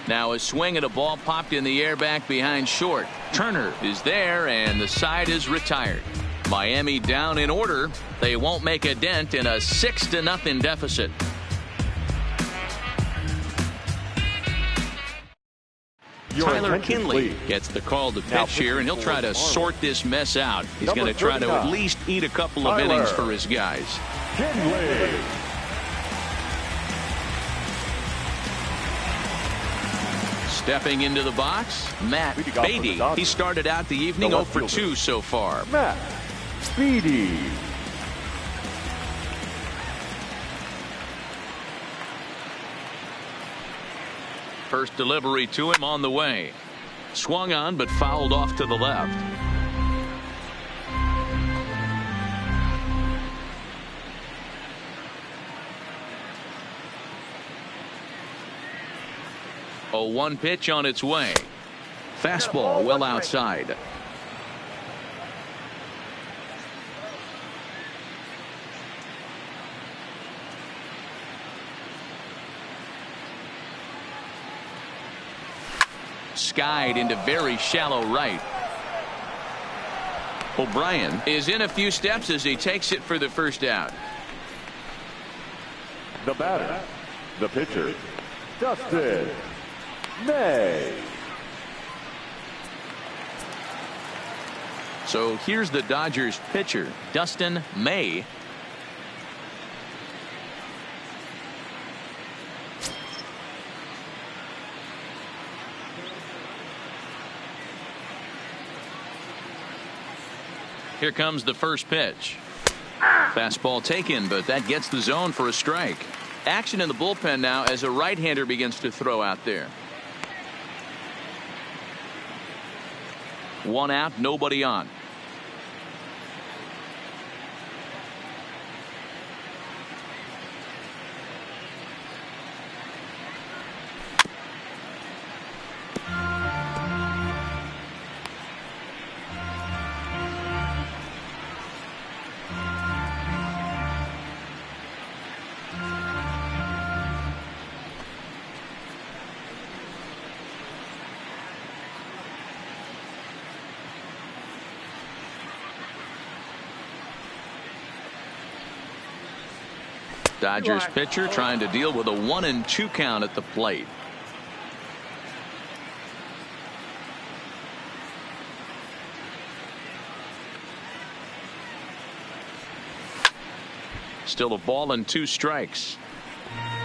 S1: Now a swing and a ball popped in the air back behind short. Turner is there, and the side is retired. Miami down in order. They won't make a dent in a 6-0 deficit. Tyler Kinley gets the call to pitch here, and he'll try to sort this mess out. He's going to try to at least eat a couple of innings for his guys.
S3: Kinley.
S1: Stepping into the box, Matt Beatty. He started out the evening 0 for 2 so far.
S3: Matt Beatty.
S1: First delivery to him on the way. Swung on, but fouled off to the left. A 1 pitch on its way. Fastball well outside. Skied into very shallow right. O'Brien is in a few steps as he takes it for the first out.
S3: The batter, the pitcher, Dustin May.
S1: So here's the Dodgers pitcher, Dustin May. Here comes the first pitch. Fastball taken, but that gets the zone for a strike. Action in the bullpen now as a right-hander begins to throw out there. One out, nobody on. Dodgers pitcher trying to deal with a 1-2 count at the plate. Still a ball and 2 strikes.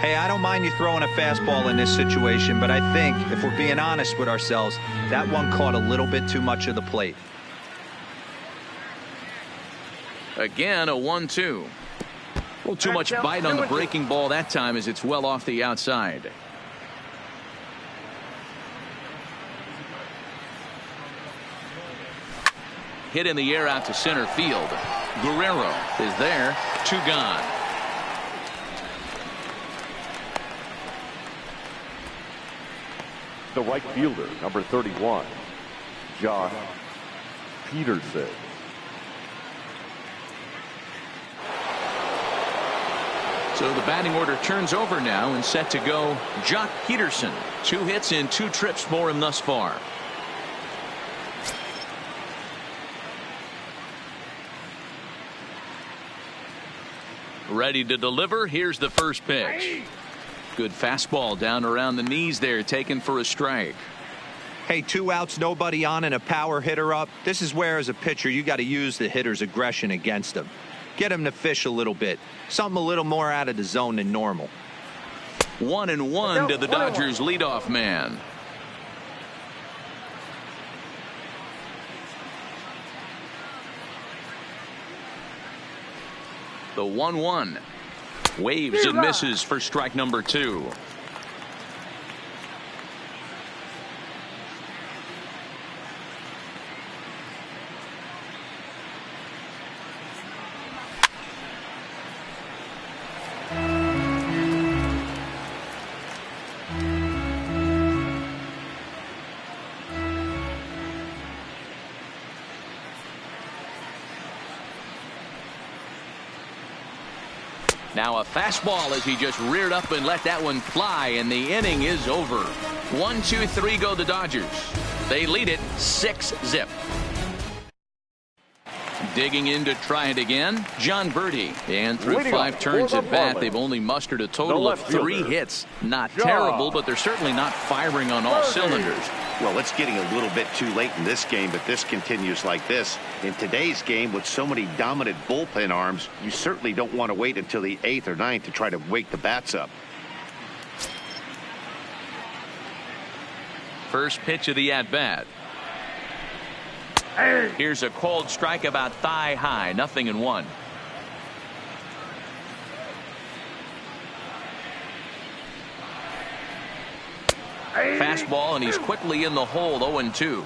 S4: Hey, I don't mind you throwing a fastball in this situation, but I think if we're being honest with ourselves, that one caught a little bit too much of the plate.
S1: Again, a 1-2. Well, too much bite on the breaking ball that time as it's well off the outside. Hit in the air out to center field. Guerrero is there. 2 gone.
S3: The right fielder, number 31, Josh Peterson.
S1: So the batting order turns over now and set to go Jock Peterson. 2 hits in 2 trips for him thus far. Ready to deliver. Here's the first pitch. Good fastball down around the knees there, taken for a strike.
S4: Hey, 2 outs, nobody on, and a power hitter up. This is where, as a pitcher, you got to use the hitter's aggression against him. Get him to fish a little bit. Something a little more out of the zone than normal.
S1: 1-1 to the Dodgers leadoff man. The 1-1. Waves and misses for strike number 2. Now a fastball as he just reared up and let that one fly, and the inning is over. 1-2-3 go the Dodgers. They lead it 6-0. Digging in to try it again, John Birdie. And through 5 turns at bat, they've only mustered a total of 3 hits. Not terrible, but they're certainly not firing on all cylinders.
S2: Well, it's getting a little bit too late in this game, but this continues like this. In today's game, with so many dominant bullpen arms, you certainly don't want to wait until the 8th or 9th to try to wake the bats up.
S1: First pitch of the at-bat. Here's a cold strike about thigh high, 0-1. Fastball, and he's quickly in the hole. 0-2.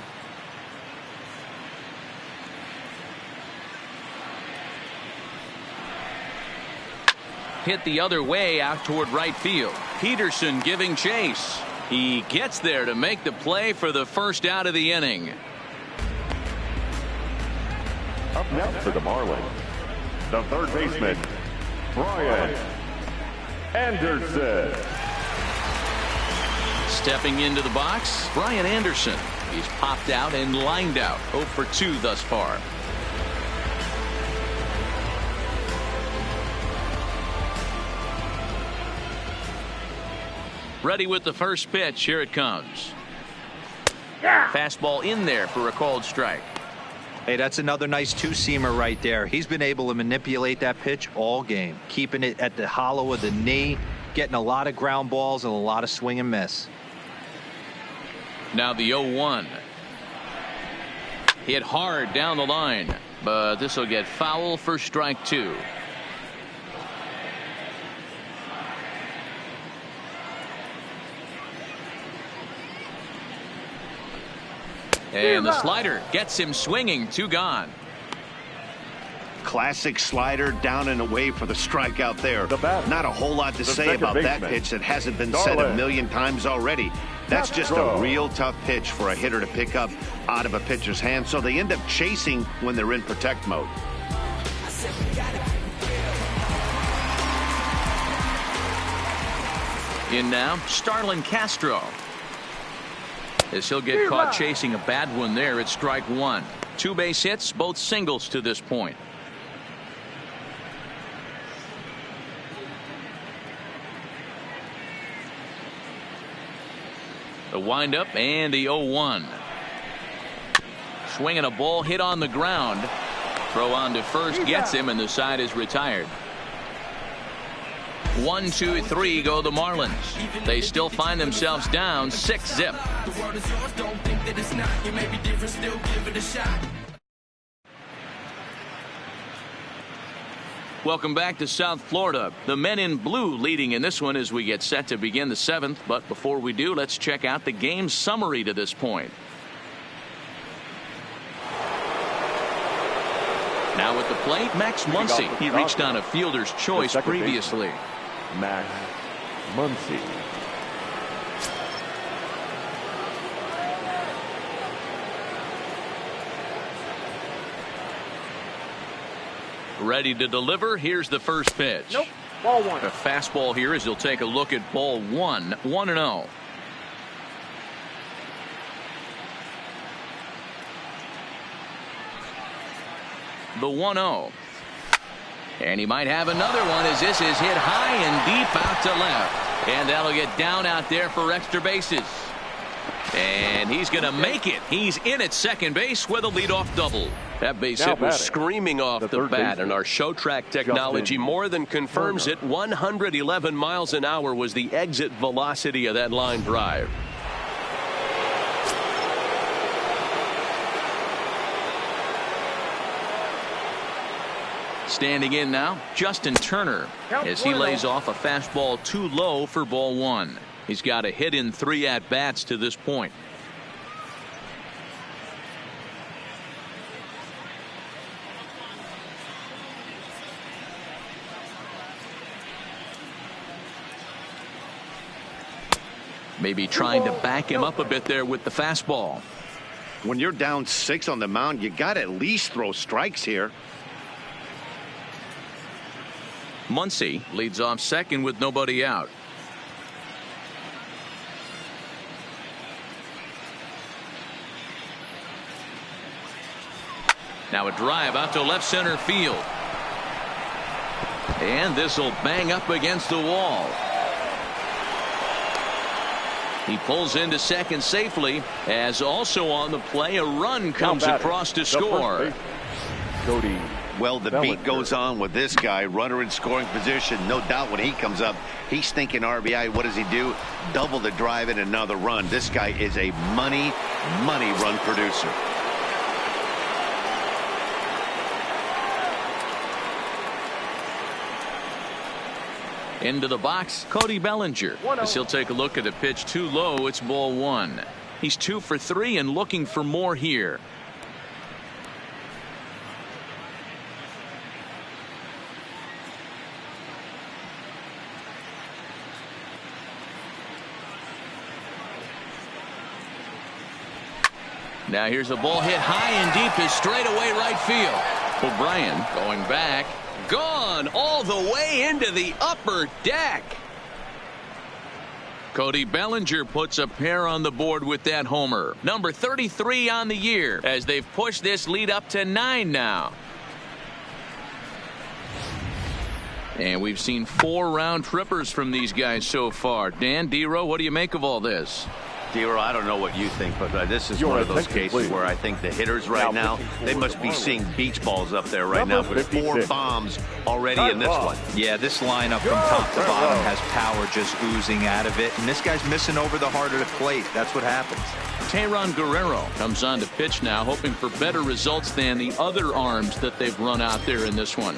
S1: Hit the other way out toward right field. Peterson giving chase. He gets there to make the play for the first out of the inning.
S3: Up next for the Marlins, the third baseman, Brian Anderson.
S1: Stepping into the box, Brian Anderson. He's popped out and lined out. 0 for 2 thus far. Ready with the first pitch. Here it comes. Fastball in there for a called strike.
S4: Hey, that's another nice 2-seamer right there. He's been able to manipulate that pitch all game, keeping it at the hollow of the knee, getting a lot of ground balls and a lot of swing and miss.
S1: Now the 0-1. Hit hard down the line. but this will get foul for strike 2. And the slider gets him swinging. 2 gone.
S2: Classic slider, down and away for the strikeout there. Not a whole lot to say about that pitch that hasn't been said a million times already. That's just a real tough pitch for a hitter to pick up out of a pitcher's hand, so they end up chasing when they're in protect mode.
S1: In now, Starlin Castro. As he'll get caught chasing a bad one there at strike 1. 2 base hits, both singles to this point. The windup and the 0-1. Swinging a ball hit on the ground. Throw on to first gets him, and the side is retired. 1, 2, 3 go the Marlins. They still find themselves down 6-zip. Welcome back to South Florida. The men in blue leading in this one as we get set to begin the 7th. But before we do, let's check out the game summary to this point. Now at the plate, Max Muncy. He reached on a fielder's choice previously.
S3: Max Muncy.
S1: Ready to deliver. Here's the first pitch.
S6: Nope. Ball 1.
S1: A fastball here as he'll take a look at ball 1. 1-0. The 1-0. And he might have another one as this is hit high and deep out to left. And that'll get down out there for extra bases. And he's going to make it. He's in at second base with a leadoff double.
S7: That base hit was screaming off the bat, and our show track technology more than confirms it. 111 miles an hour was the exit velocity of that line drive.
S1: Standing in now, Justin Turner, as he lays off a fastball too low for ball 1. He's got a hit in 3 at-bats to this point. Maybe trying to back him up a bit there with the fastball.
S2: When you're down 6 on the mound, you got to at least throw strikes here.
S1: Muncy leads off second with nobody out. Now a drive out to left center field. And this will bang up against the wall. He pulls into second safely, as also on the play a run comes across to score.
S2: Well, the beat goes on with this guy. Runner in scoring position. No doubt when he comes up, he's thinking RBI. What does he do? Double the drive and another run. This guy is a money run producer.
S1: Into the box, Cody Bellinger. As he'll take a look at a pitch too low, it's ball 1. He's 2 for 3 and looking for more here. Now here's a ball hit high and deep to straightaway right field. O'Brien going back.
S7: Gone all the way into the upper deck.
S1: Cody Bellinger puts a pair on the board with that homer. Number 33 on the year as they've pushed this lead up to 9 now. And we've seen 4 round trippers from these guys so far. Dan, D-Row, what do you make of all this?
S2: D-Row, I don't know what you think, but this is one of those cases where I think the hitters right now, they must be seeing beach balls up there right now with 4 bombs already in this one.
S4: Yeah, this lineup from top to bottom has power just oozing out of it, and this guy's missing over the heart of the plate. That's what happens.
S1: Teheran Guerrero comes on to pitch now, hoping for better results than the other arms that they've run out there in this one.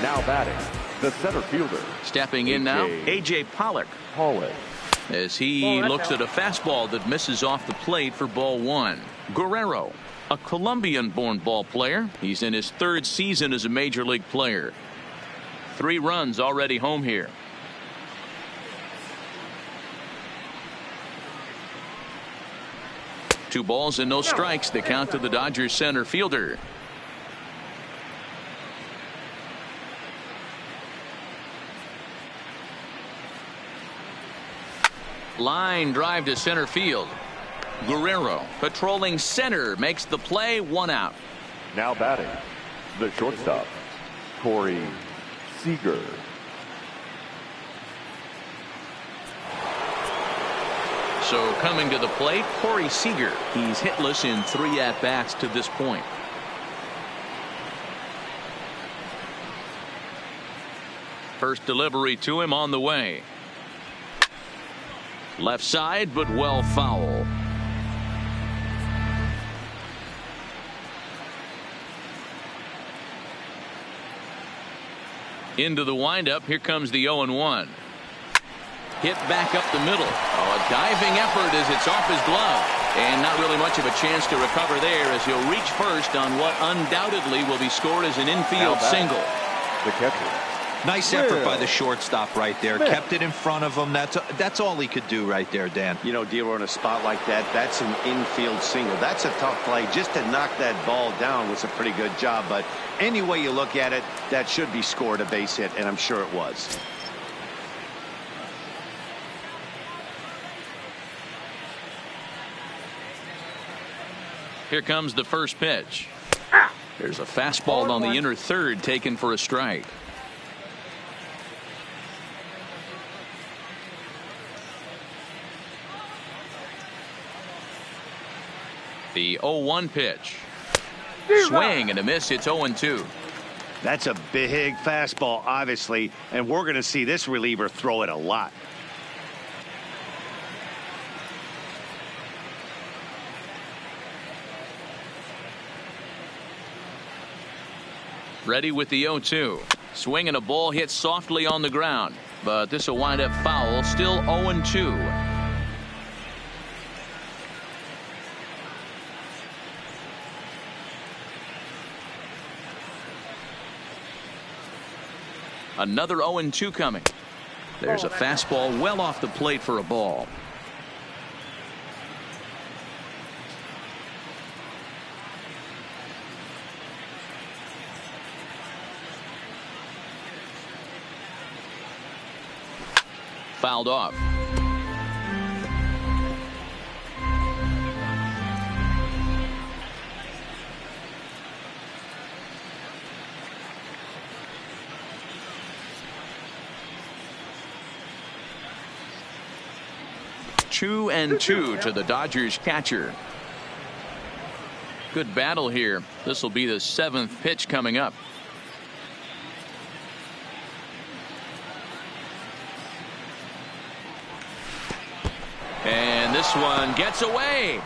S3: Now batting, the center fielder.
S1: Stepping in now, A.J. Pollock. As he looks at a fastball that misses off the plate for ball one. Guerrero, a Colombian-born ball player. He's in his third season as a major league player. 3 runs already home here. Two balls and no strikes. The count to the Dodgers center fielder. Line drive to center field. Guerrero patrolling center makes the play. 1 out.
S3: Now batting, the shortstop, Corey Seager.
S1: So coming to the plate, Corey Seager. He's hitless in 3 at-bats to this point. First delivery to him on the way. Left side, but well foul. Into the windup. Here comes the 0-1. Hit back up the middle. Oh, a diving effort as it's off his glove. And not really much of a chance to recover there as he'll reach first on what undoubtedly will be scored as an infield single.
S3: The catcher.
S4: Nice effort by the shortstop right there. Kept it in front of him. That's all he could do right there, Dan.
S2: You know, Dero, in a spot like that, that's an infield single. That's a tough play. Just to knock that ball down was a pretty good job. But any way you look at it, that should be scored a base hit, and I'm sure it was.
S1: Here comes the first pitch. There's a fastball on the inner third taken for a strike. The 0-1 pitch. Swing and a miss. It's 0-2.
S2: That's a big fastball, obviously, and we're going to see this reliever throw it a lot.
S1: Ready with the 0-2. Swing and a ball hit softly on the ground, but this will wind up foul. Still 0-2. Another 0-2 coming. There's a fastball well off the plate for a ball. Fouled off. Two and two to the Dodgers catcher. Good battle here. This will be the 7th pitch coming up. And this one gets away.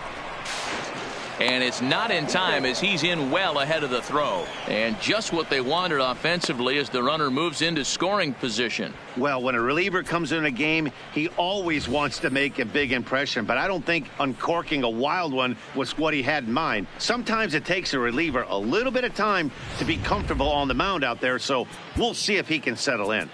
S1: And it's not in time as he's in well ahead of the throw. And just what they wanted offensively as the runner moves into scoring position.
S2: Well, when a reliever comes in a game, he always wants to make a big impression. But I don't think uncorking a wild one was what he had in mind. Sometimes it takes a reliever a little bit of time to be comfortable on the mound out there. So we'll see if he can settle in.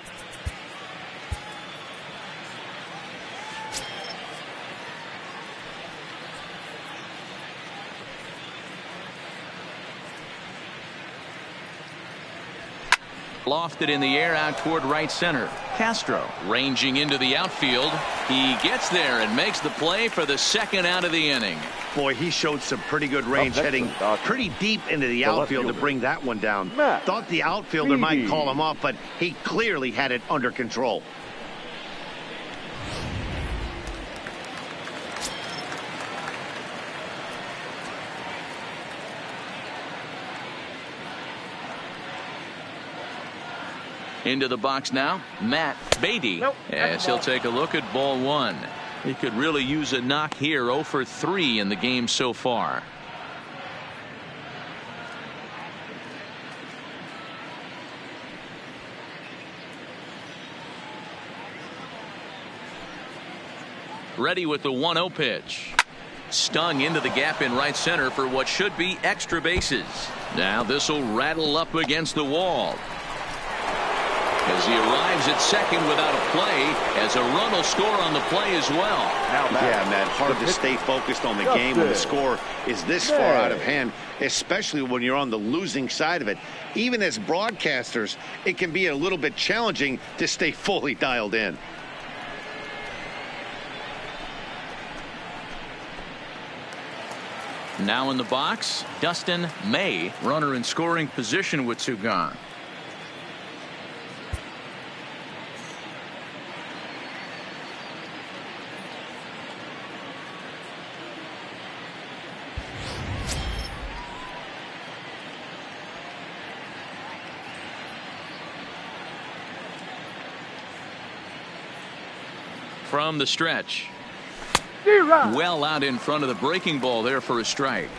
S1: Lofted in the air out toward right center. Castro ranging into the outfield. He gets there and makes the play for the 2nd out of the inning.
S2: Boy, he showed some pretty good range, heading pretty deep into the outfield to bring that one down. Thought the outfielder might call him off, but he clearly had it under control. Into the box now, Matt Beatty, as he'll take a look at ball 1.
S1: He could really use a knock here. 0 for 3 in the game so far. Ready with the 1-0 pitch. Stung into the gap in right center for what should be extra bases. Now this will rattle up against the wall as he arrives at second without a play, as a run will score on the play as well.
S2: Yeah, Matt, hard to stay focused on the game when the score is this far out of hand, especially when you're on the losing side of it. Even as broadcasters, it can be a little bit challenging to stay fully dialed in.
S1: Now in the box, Dustin May, runner in scoring position with 2 gone. From the stretch. Well out in front of the breaking ball there for a strike.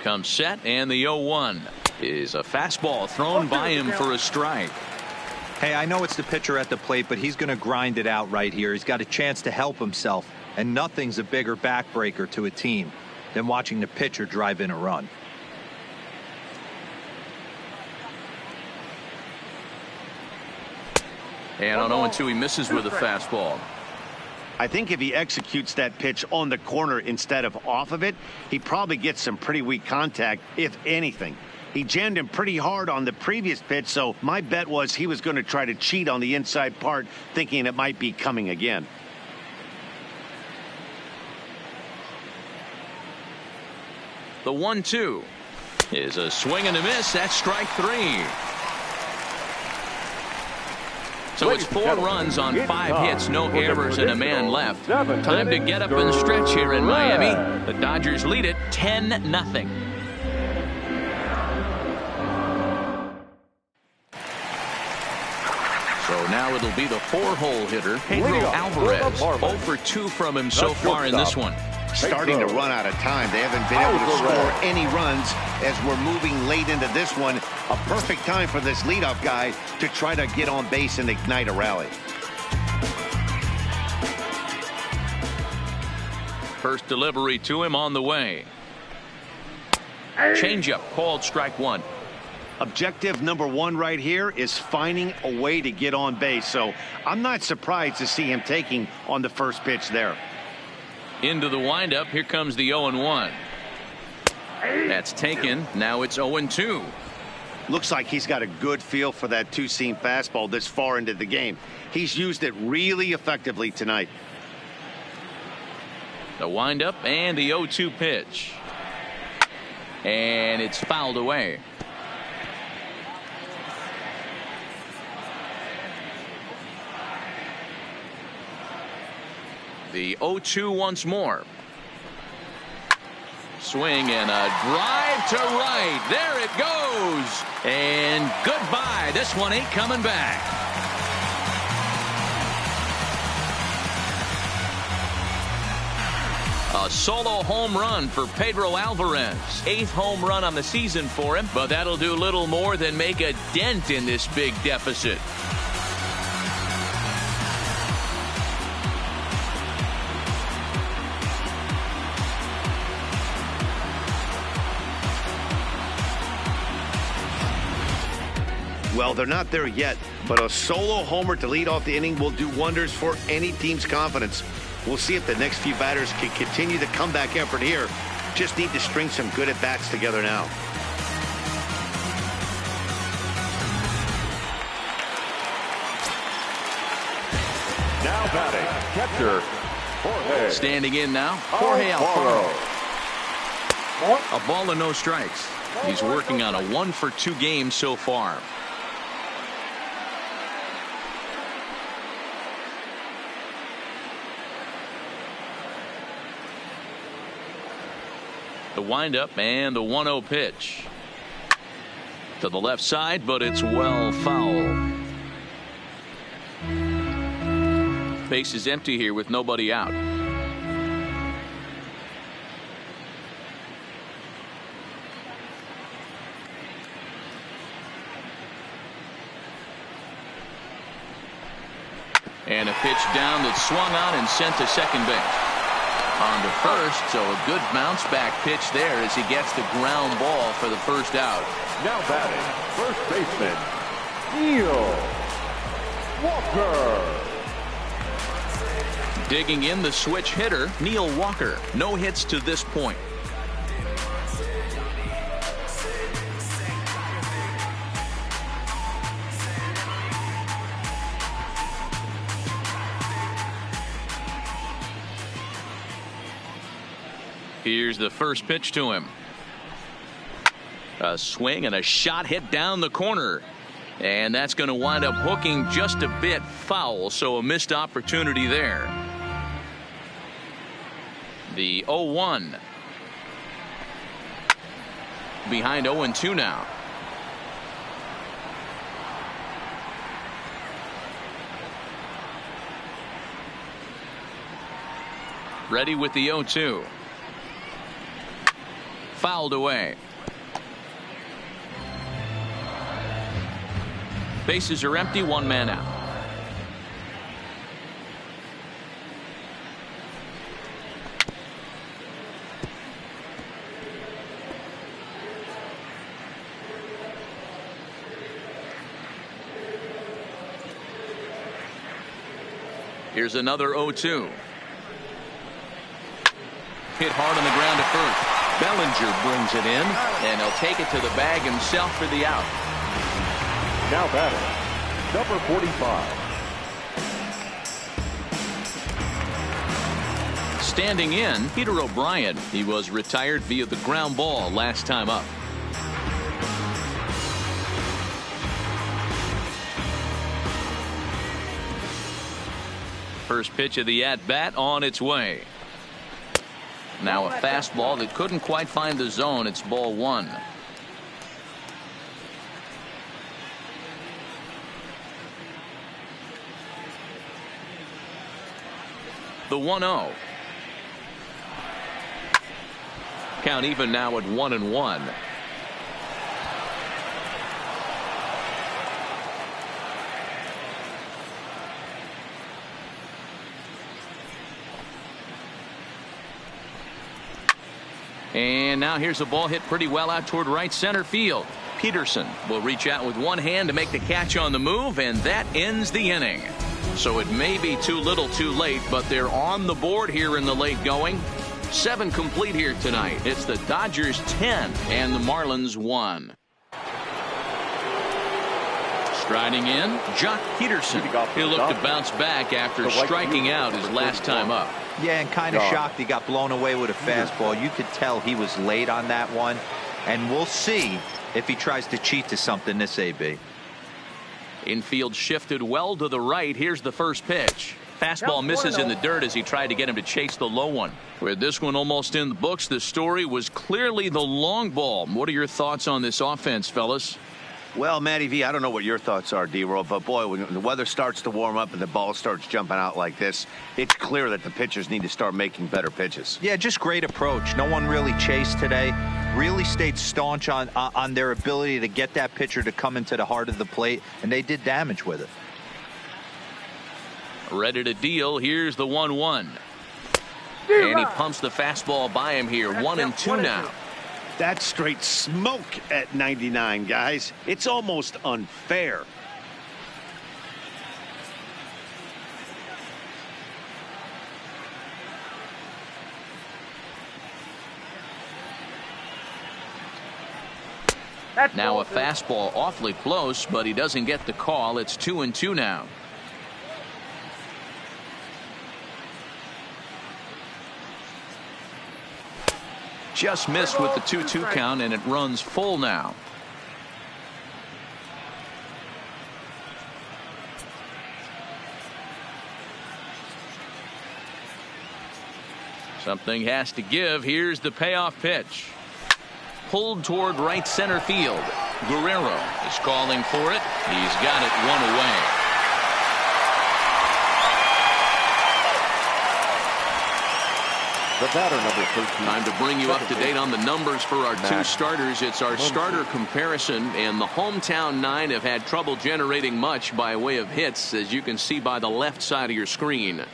S1: Comes set, and the 0-1 is a fastball thrown by him for a strike.
S4: Hey, I know it's the pitcher at the plate, but he's going to grind it out right here. He's got a chance to help himself, and nothing's a bigger backbreaker to a team than watching the pitcher drive in a run.
S1: And on 0-2, he misses with a fastball.
S2: I think if he executes that pitch on the corner instead of off of it, he probably gets some pretty weak contact, if anything. He jammed him pretty hard on the previous pitch, so my bet was he was going to try to cheat on the inside part, thinking it might be coming again.
S1: The 1-2 is a swing and a miss. That's strike 3. So it's 4 runs on 5 hits, no errors, and a man left. Time to get up and stretch here in Miami. The Dodgers lead it 10-0. So now it'll be the 4-hole hitter, Pedro Alvarez. 0 for 2 from him so far in this one.
S2: Starting to run out of time. They haven't been able to score any runs as we're moving late into this one. A perfect time for this leadoff guy to try to get on base and ignite a rally.
S1: First delivery to him on the way. Changeup called strike 1.
S2: Objective number 1 right here is finding a way to get on base. So I'm not surprised to see him taking on the first pitch there.
S1: Into the windup. Here comes the 0-1. That's taken. Now it's 0-2.
S2: Looks like he's got a good feel for that 2-seam fastball this far into the game. He's used it really effectively tonight.
S1: The windup and the 0-2 pitch. And it's fouled away. The 0-2 once more. Swing and a drive to right. There it goes. And goodbye. This one ain't coming back. A solo home run for Pedro Alvarez. 8th home run on the season for him, but that'll do little more than make a dent in this big deficit.
S2: Well, they're not there yet, but a solo homer to lead off the inning will do wonders for any team's confidence. We'll see if the next few batters can continue the comeback effort here. Just need to string some good at-bats together now.
S3: Now batting, catcher, Jorge.
S1: Standing in now, Jorge Alfaro. A ball and no strikes. He's working on a 1 for 2 game so far. The windup and the 1-0 pitch. To the left side, but it's well foul. Base is empty here with nobody out. And a pitch down that swung on and sent to second base. On to first, so a good bounce back pitch there as he gets the ground ball for the first out.
S3: Now batting, first baseman, Neil Walker.
S1: Digging in the switch hitter, Neil Walker. No hits to this point. Here's the first pitch to him. A swing and a shot hit down the corner. And that's going to wind up hooking just a bit foul, so a missed opportunity there. The 0-1. Behind 0-2 now. Ready with the 0-2. Fouled away. Bases are empty, one man out. Here's another 0-2. Hit hard on the ground at first. Bellinger brings it in, and he'll take it to the bag himself for the out.
S3: Now batting, number 45.
S1: Standing in, Peter O'Brien. He was retired via the ground ball last time up. First pitch of the at-bat on its way. Now a fastball that couldn't quite find the zone. It's ball one. The 1-0. Count even now at 1-1. And now here's a ball hit pretty well out toward right center field. Peterson will reach out with one hand to make the catch on the move, and that ends the inning. So it may be too little too late, but they're on the board here in the late going. 7 complete here tonight. It's the Dodgers 10 and the Marlins 1. Striding in, Jock Peterson. He'll look to bounce back after striking out his last time up.
S4: Yeah, and kind of shocked he got blown away with a fastball. You could tell he was late on that one. And we'll see if he tries to cheat to something this AB.
S1: Infield shifted well to the right. Here's the first pitch. Fastball misses in the dirt as he tried to get him to chase the low one. With this one almost in the books, the story was clearly the long ball. What are your thoughts on this offense, fellas?
S2: Well, Matty V, I don't know what your thoughts are, D-Roll, but boy, when the weather starts to warm up and the ball starts jumping out like this, it's clear that the pitchers need to start making better pitches.
S4: Yeah, just great approach. No one really chased today. Really stayed staunch on their ability to get that pitcher to come into the heart of the plate, and they did damage with it.
S1: Ready to deal. Here's the 1-1. And he pumps the fastball by him here. 1-2 now.
S2: That's straight smoke at 99, guys. It's almost unfair.
S1: Now a fastball awfully close, but he doesn't get the call. It's 2-2 now. Just missed with the 2-2 count, and it runs full now. Something has to give. Here's the payoff pitch. Pulled toward right center field. Guerrero is calling for it. He's got it one away.
S3: The batter, number 13.
S1: Time to bring you up to date on the numbers for our two starters. It's our starter comparison, and the hometown nine have had trouble generating much by way of hits, as you can see by the left side of your screen.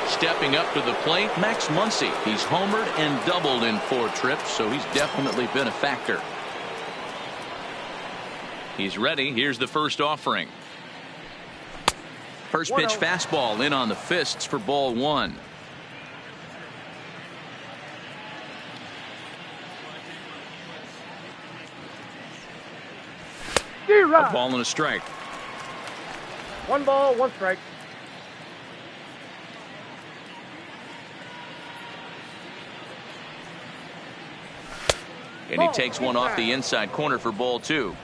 S1: Stepping up to the plate, Max Muncy. He's homered and doubled in 4 trips, so he's definitely been a factor. He's ready. Here's the first offering. First pitch fastball in on the fists for ball 1. A ball and a strike.
S6: 1 ball, 1 strike.
S1: And he takes one off the inside corner for ball 2.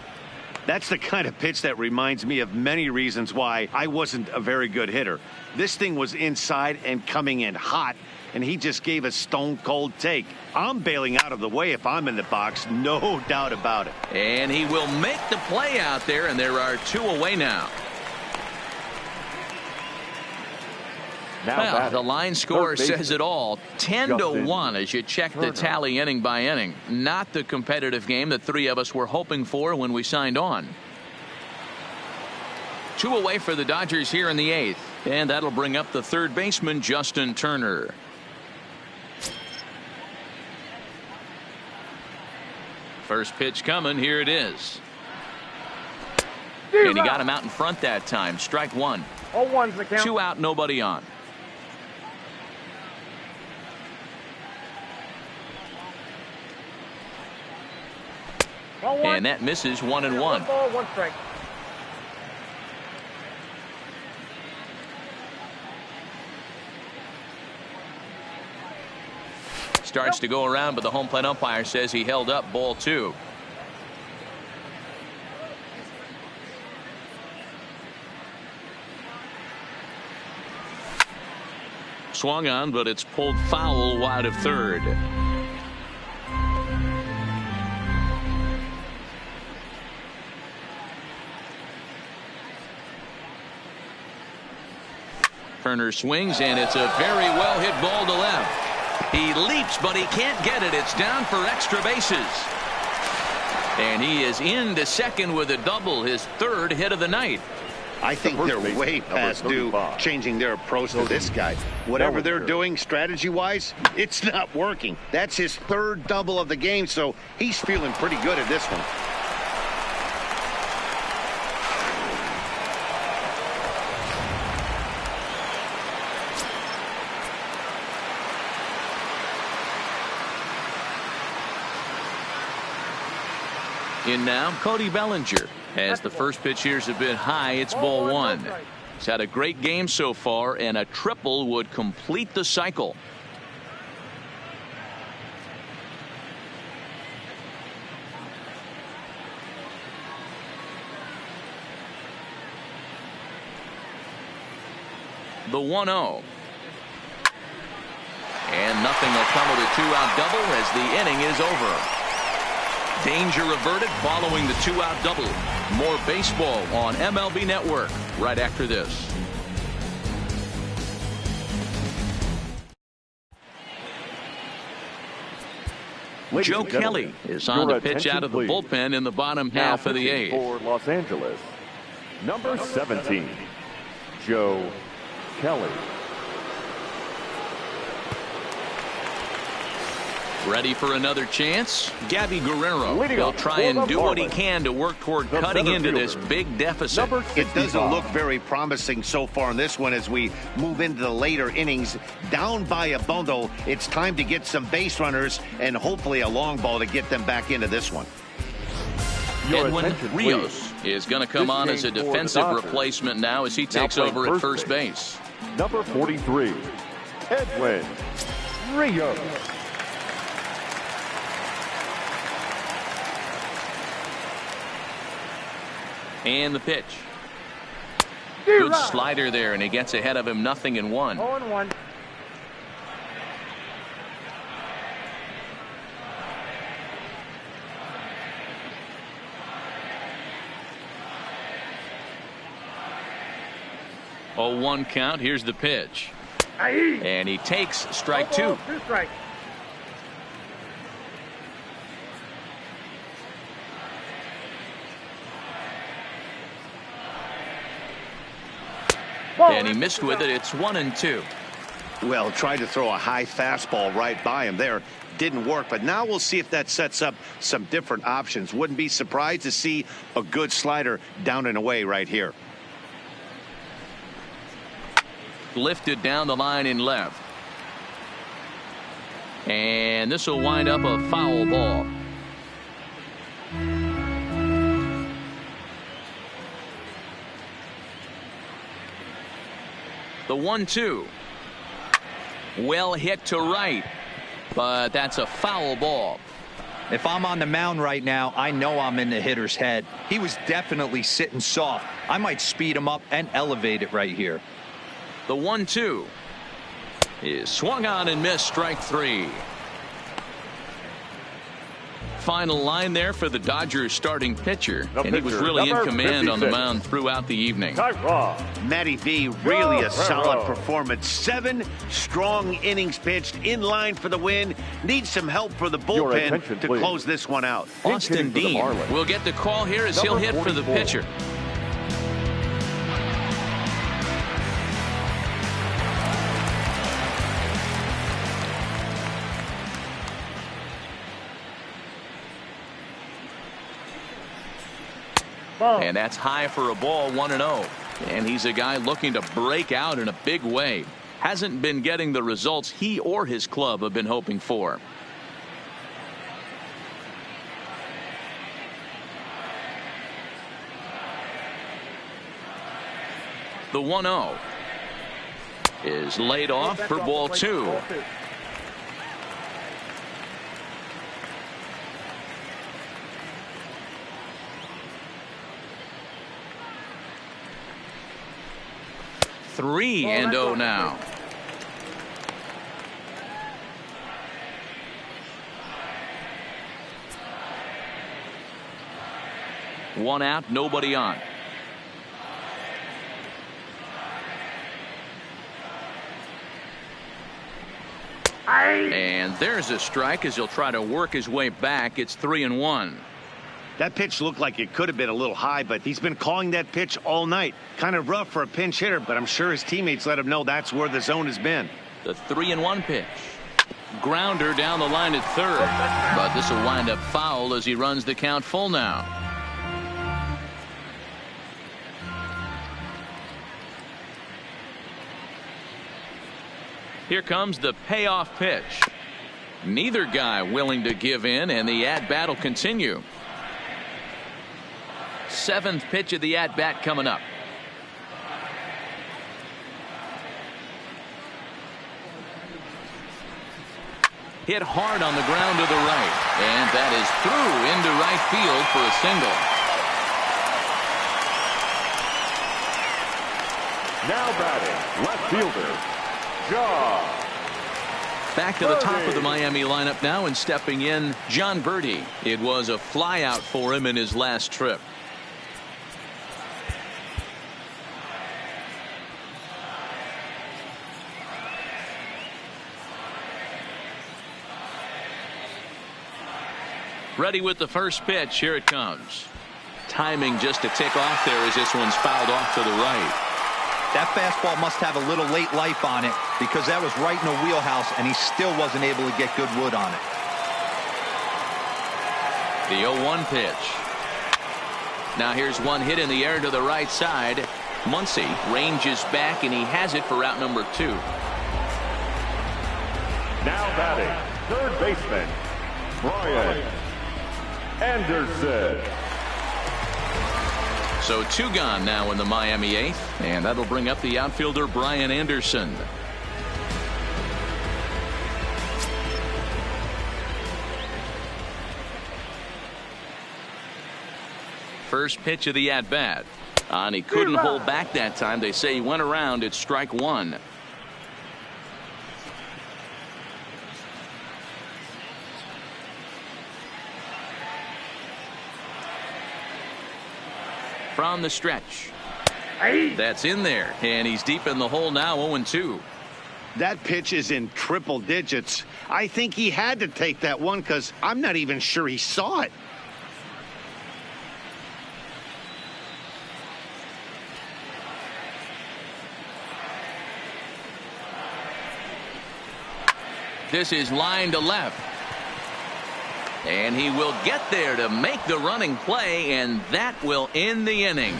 S2: That's the kind of pitch that reminds me of many reasons why I wasn't a very good hitter. This thing was inside and coming in hot, and he just gave a stone cold take. I'm bailing out of the way if I'm in the box, no doubt about it.
S1: And he will make the play out there, and there are 2 away now. Well, the line score says it all. 10-1 as you check the tally inning by inning. Not the competitive game that 3 of us were hoping for when we signed on. 2 away for the Dodgers here in the 8th. And that'll bring up the third baseman, Justin Turner. First pitch coming. Here it is. And he got him out in front that time. Strike 1.
S6: 0-1's the count.
S1: 2 out, nobody on. And that misses 1-1.
S6: 1 ball, 1 strike.
S1: Starts to go around, but the home plate umpire says he held up ball 2. Swung on, but it's pulled foul wide of third. Turner swings, and it's a very well hit ball to left. He leaps, but he can't get it. It's down for extra bases. And he is into second with a double, his 3rd hit of the night.
S2: I think they're way past due changing their approach to this guy. Whatever they're doing strategy-wise, it's not working. That's his 3rd double of the game, so he's feeling pretty good at this one.
S1: In now, Cody Bellinger. As the first pitch here's a bit high, it's ball 1. He's had a great game so far, and a triple would complete the cycle. The 1-0. And nothing will come of the 2-out double as the inning is over. Danger averted following the 2-out double. More baseball on MLB Network right after this. Joe Kelly is on the pitch out of the bullpen in the bottom half of the 8th.
S3: For Los Angeles, number 17, Joe Kelly.
S1: Ready for another chance? Gabby Guerrero will try and do what he can to work toward cutting into this big deficit.
S2: It doesn't look very promising so far in this one as we move into the later innings. Down by a bundle, it's time to get some base runners and hopefully a long ball to get them back into this one.
S1: Edwin Rios is going to come on as a defensive replacement now as he takes over at first base.
S3: Number 43, Edwin Rios.
S1: And the pitch. Good slider there, and he gets ahead of him, 0-1.
S6: 0-1.
S1: 0-1 count. Here's the pitch. And he takes strike two.
S6: 2 strikes.
S1: And he missed with it. It's 1-2.
S2: Well, tried to throw a high fastball right by him there. Didn't work, but now we'll see if that sets up some different options. Wouldn't be surprised to see a good slider down and away right here.
S1: Lifted down the line in left. And this will wind up a foul ball. The 1-2. Well hit to right, but that's a foul ball.
S4: If I'm on the mound right now, I know I'm in the hitter's head. He was definitely sitting soft. I might speed him up and elevate it right here.
S1: The 1-2 is swung on and missed. Strike three. Final line there for the Dodgers starting pitcher, and he was really in command on the mound throughout the evening.
S2: Matty V, really a solid performance. 7 strong innings pitched, in line for the win. Needs some help for the bullpen to close this one out.
S1: Austin Dean will get the call here as he'll hit for the pitcher. And that's high for a ball. 1-0. And he's a guy looking to break out in a big way. Hasn't been getting the results he or his club have been hoping for. The 1-0 is laid off for ball two. Three and 0 now. One out, nobody on. And there's a strike as he'll try to work his way back. It's 3-1.
S2: That pitch looked like it could have been a little high, but he's been calling that pitch all night. Kind of rough for a pinch hitter, but I'm sure his teammates let him know that's where the zone has been.
S1: The 3-1 pitch. Grounder down the line at third, but this will wind up foul as he runs the count full now. Here comes the payoff pitch. Neither guy willing to give in, and the at-bat will continue. 7th pitch of the at-bat coming up. Hit hard on the ground to the right, and that is through into right field for a single.
S3: Now batting, left fielder, John.
S1: Back to the top of the Miami lineup now, and stepping in, John Birdie. It was a flyout for him in his last trip. Ready with the first pitch. Here it comes. Timing just a tick off there as this one's fouled off to the right.
S4: That fastball must have a little late life on it, because that was right in the wheelhouse and he still wasn't able to get good wood on it.
S1: The 0-1 pitch. Now here's one hit in the air to the right side. Muncy ranges back and he has it for out number 2.
S3: Now batting, third baseman, Brian Anderson.
S1: So 2 gone now in the Miami 8th, and that'll bring up the outfielder Brian Anderson. First pitch of the at-bat. And he couldn't hold back that time. They say he went around. It's strike 1. From the stretch. That's in there, and he's deep in the hole now, 0-2.
S2: That pitch is in triple digits. I think he had to take that one because I'm not even sure he saw it.
S1: This is line to left. And he will get there to make the running play, and that will end the inning.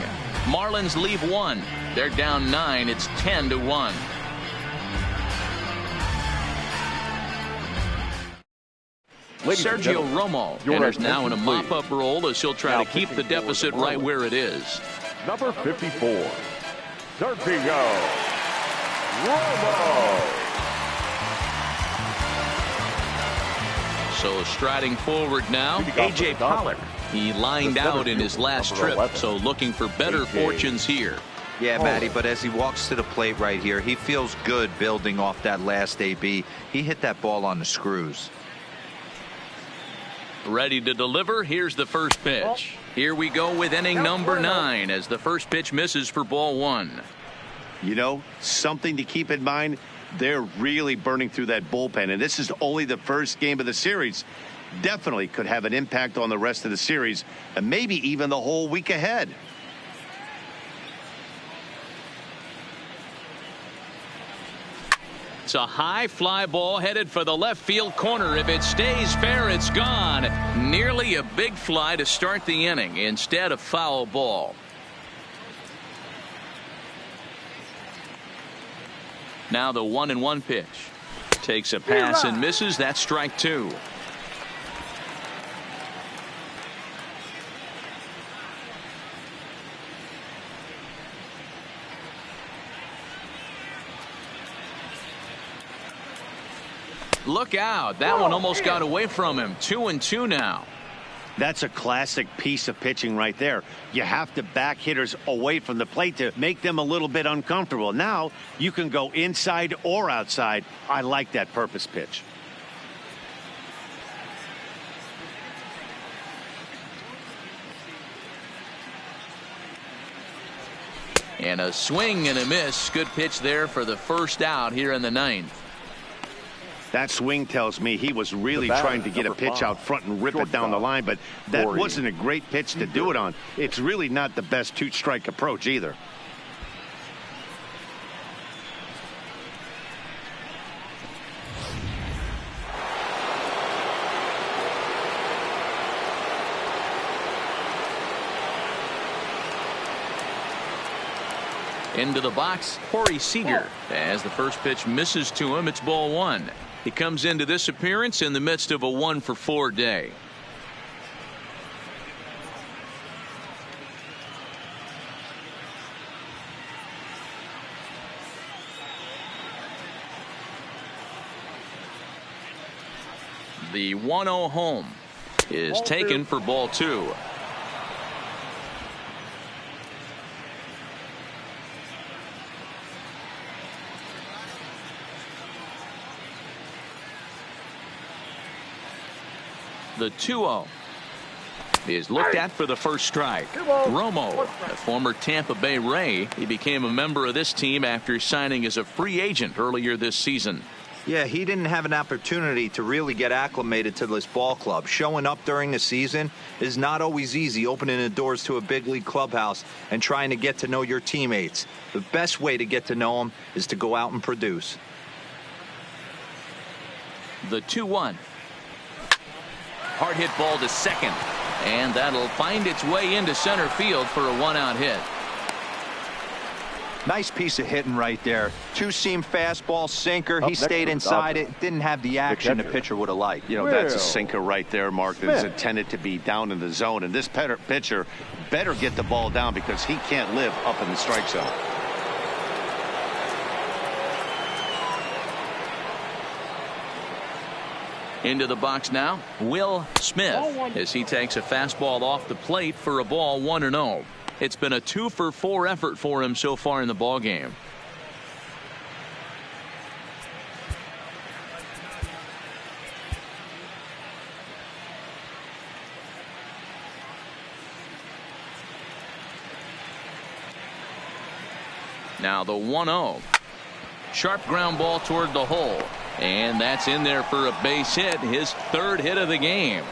S1: Marlins leave one. They're down 9. It's 10-1. Sergio Romo enters now in a mop-up role as he'll try to keep the deficit right where it is.
S3: Number 54, Sergio Romo.
S1: So striding forward now, A.J. Pollock. He lined out in his last trip, so looking for better fortunes here.
S4: Yeah, Matty, but as he walks to the plate right here, he feels good building off that last AB. He hit that ball on the screws.
S1: Ready to deliver. Here's the first pitch. Here we go with inning number 9 as the first pitch misses for ball 1.
S2: You know, something to keep in mind. They're really burning through that bullpen, and this is only the first game of the series. Definitely could have an impact on the rest of the series and maybe even the whole week ahead.
S1: It's a high fly ball headed for the left field corner. If it stays fair, it's gone. Nearly a big fly to start the inning. Instead, a foul ball. Now the 1-1 pitch. Takes a pass and misses. That's strike 2. Look out. That one almost got away from him. 2-2 now.
S2: That's a classic piece of pitching right there. You have to back hitters away from the plate to make them a little bit uncomfortable. Now you can go inside or outside. I like that purpose pitch.
S1: And a swing and a miss. Good pitch there for the first out here in the 9th.
S2: That swing tells me he was really trying to get a pitch out front and rip it down the line, but that wasn't a great pitch to do it on. It's really not the best two-strike approach either.
S1: Into the box, Corey Seager. As the first pitch misses to him, it's ball 1. He comes into this appearance in the midst of a 1-for-4 day. The 1-0 home is taken for ball 2. The 2-0 is looked at for the first strike. Romo, a former Tampa Bay Ray, he became a member of this team after signing as a free agent earlier this season.
S4: Yeah, he didn't have an opportunity to really get acclimated to this ball club. Showing up during the season is not always easy, opening the doors to a big league clubhouse and trying to get to know your teammates. The best way to get to know them is to go out and produce.
S1: The 2-1. Hard hit ball to second, and that'll find its way into center field for a 1-out hit.
S4: Nice piece of hitting right there. Two-seam fastball, sinker. He stayed inside it. Didn't have the action the pitcher would have liked.
S2: You know, that's a sinker right there, Mark, that is intended to be down in the zone. And this pitcher better get the ball down because he can't live up in the strike zone.
S1: Into the box now, Will Smith, as he takes a fastball off the plate for a ball 1-0. It's been a 2-for-4 effort for him so far in the ball game. Now the 1-0. Sharp ground ball toward the hole. And that's in there for a base hit, his third hit of the game.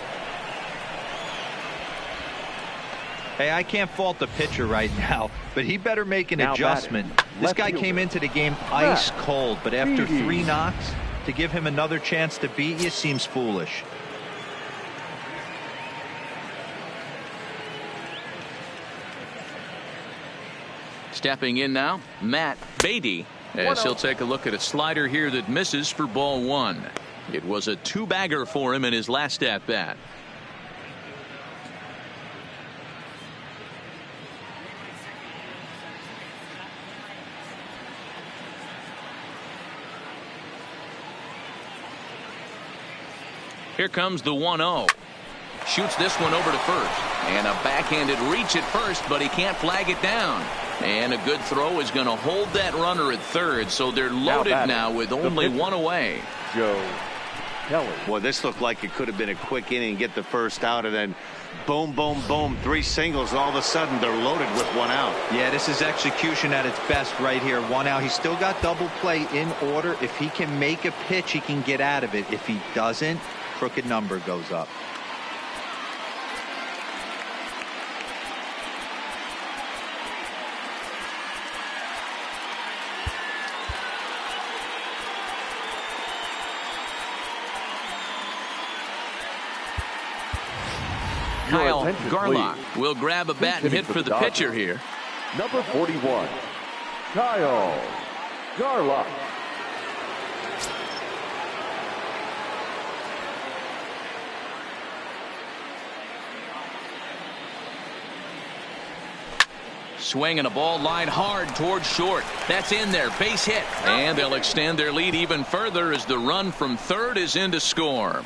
S4: Hey, I can't fault the pitcher right now, but he better make an adjustment. This guy came into the game ice cold, but after 3 knocks, to give him another chance to beat you seems foolish.
S1: Stepping in now, Matt Beatty, as he'll take a look at a slider here that misses for ball 1. It was a 2-bagger for him in his last at bat. Here comes the 1-0. Shoots this one over to first. And a backhanded reach at first, but he can't flag it down. And a good throw is going to hold that runner at third, so they're loaded now with only 1 away.
S3: Joe Kelly.
S2: Boy, this looked like it could have been a quick inning, get the first out, and then boom, boom, boom, 3 singles. All of a sudden, they're loaded with 1 out.
S4: Yeah, this is execution at its best right here. 1 out. He's still got double play in order. If he can make a pitch, he can get out of it. If he doesn't, crooked number goes up.
S1: Kyle Garlock will grab a bat and hit for the pitcher here.
S3: Number 41, Kyle Garlock.
S1: Swinging a ball line hard towards short. That's in there. Base hit. And they'll extend their lead even further as the run from third is in to score.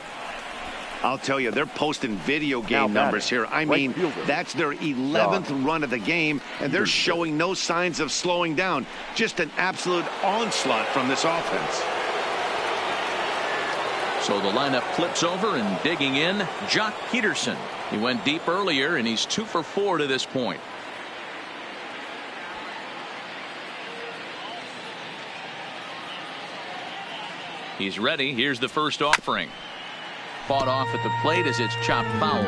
S2: I'll tell you, they're posting video game numbers here. I mean, that's their 11th run of the game, and they're showing no signs of slowing down. Just an absolute onslaught from this offense.
S1: So the lineup flips over, and digging in, Jock Peterson. He went deep earlier, and he's 2 for 4 to this point. He's ready. Here's the first offering. Fought off at the plate as it's chopped foul.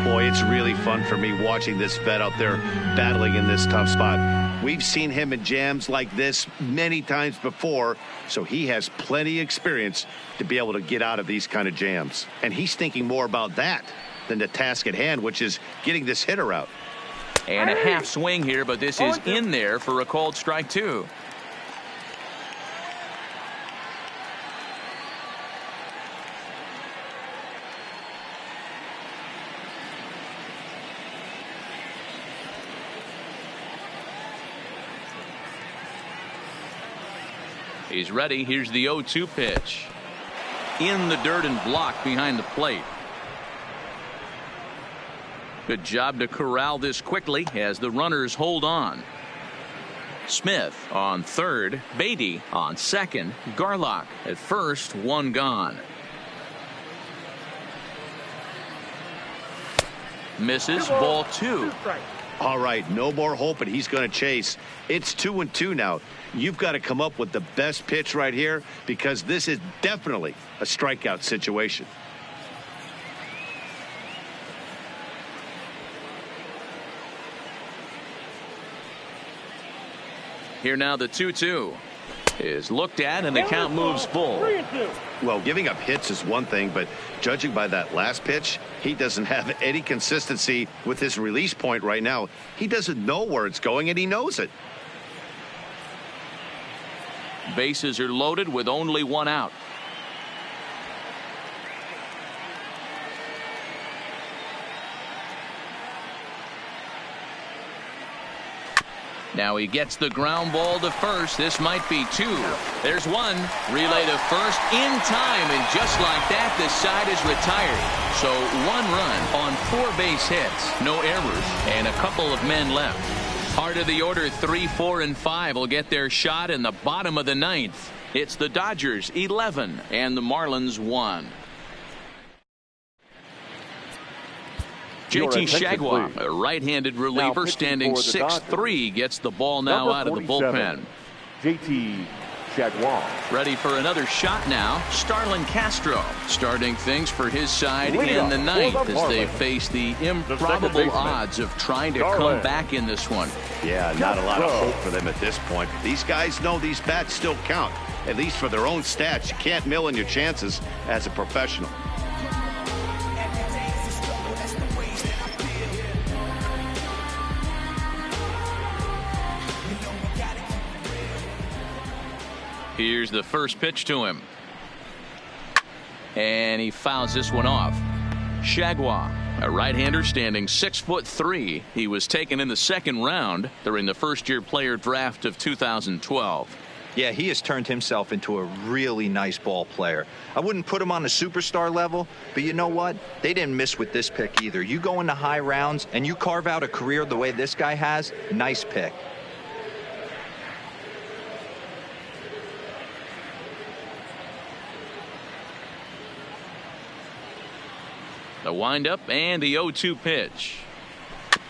S2: Boy, it's really fun for me watching this vet out there battling in this tough spot. We've seen him in jams like this many times before, so he has plenty of experience to be able to get out of these kind of jams. And he's thinking more about that than the task at hand, which is getting this hitter out.
S1: And a half swing here, but this is in there for a called strike 2. He's ready. Here's the 0-2 pitch. In the dirt and blocked behind the plate. Good job to corral this quickly as the runners hold on. Smith on third. Beatty on second. Garlock at first. 1 gone. Misses. Ball 2.
S2: All right, no more hoping he's going to chase. It's 2-2 now. You've got to come up with the best pitch right here because this is definitely a strikeout situation.
S1: Here now the 2-2 is looked at and the count moves full.
S2: Well, giving up hits is one thing, but judging by that last pitch, he doesn't have any consistency with his release point right now. He doesn't know where it's going, and he knows it.
S1: Bases are loaded with only 1 out. Now he gets the ground ball to first. This might be 2. There's 1. Relay to first in time, and just like that, this side is retired. So 1 run on 4 base hits, no errors, and a couple of men left. Heart of the order, 3, 4, and 5 will get their shot in the bottom of the 9th. It's the Dodgers 11 and the Marlins 1. JT Chagua, a right-handed reliever standing 6'3", gets the ball now out of the bullpen.
S3: JT Chagua.
S1: Ready for another shot now. Starlin Castro starting things for his side in the ninth as they face the improbable odds of trying to come back in this one.
S2: Yeah, not a lot of hope for them at this point. These guys know these bats still count, at least for their own stats. You can't mill in your chances as a professional.
S1: Here's the first pitch to him. And he fouls this one off. Chagua, a right-hander standing 6'3". He was taken in the second round during the first-year player draft of 2012.
S4: Yeah, he has turned himself into a really nice ball player. I wouldn't put him on a superstar level, but you know what? They didn't miss with this pick either. You go into high rounds and you carve out a career the way this guy has, nice pick.
S1: The windup and the 0-2 pitch.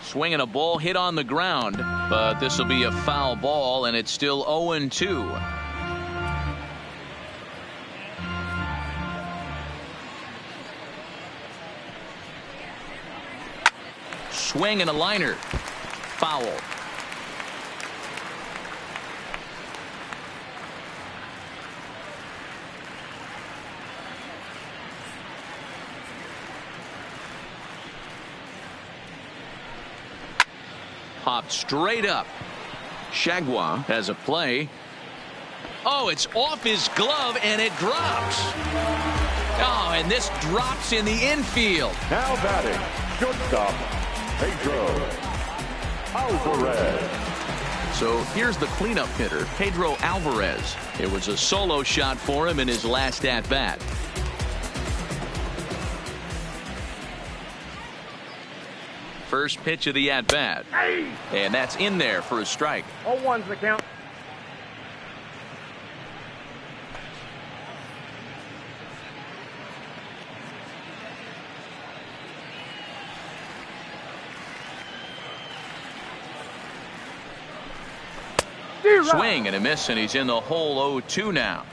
S1: Swinging a ball hit on the ground, but this will be a foul ball, and it's still 0-2. Swing and a liner. Foul. Popped straight up. Chagua has a play. Oh, it's off his glove and it drops. Oh, and this drops in the infield.
S3: Now batting, shortstop, Pedro Alvarez.
S1: So here's the cleanup hitter, Pedro Alvarez. It was a solo shot for him in his last at-bat. First pitch of the at-bat. And that's in there for a strike.
S6: 0-1's the count.
S1: Swing and a miss, and he's in the hole 0-2 now.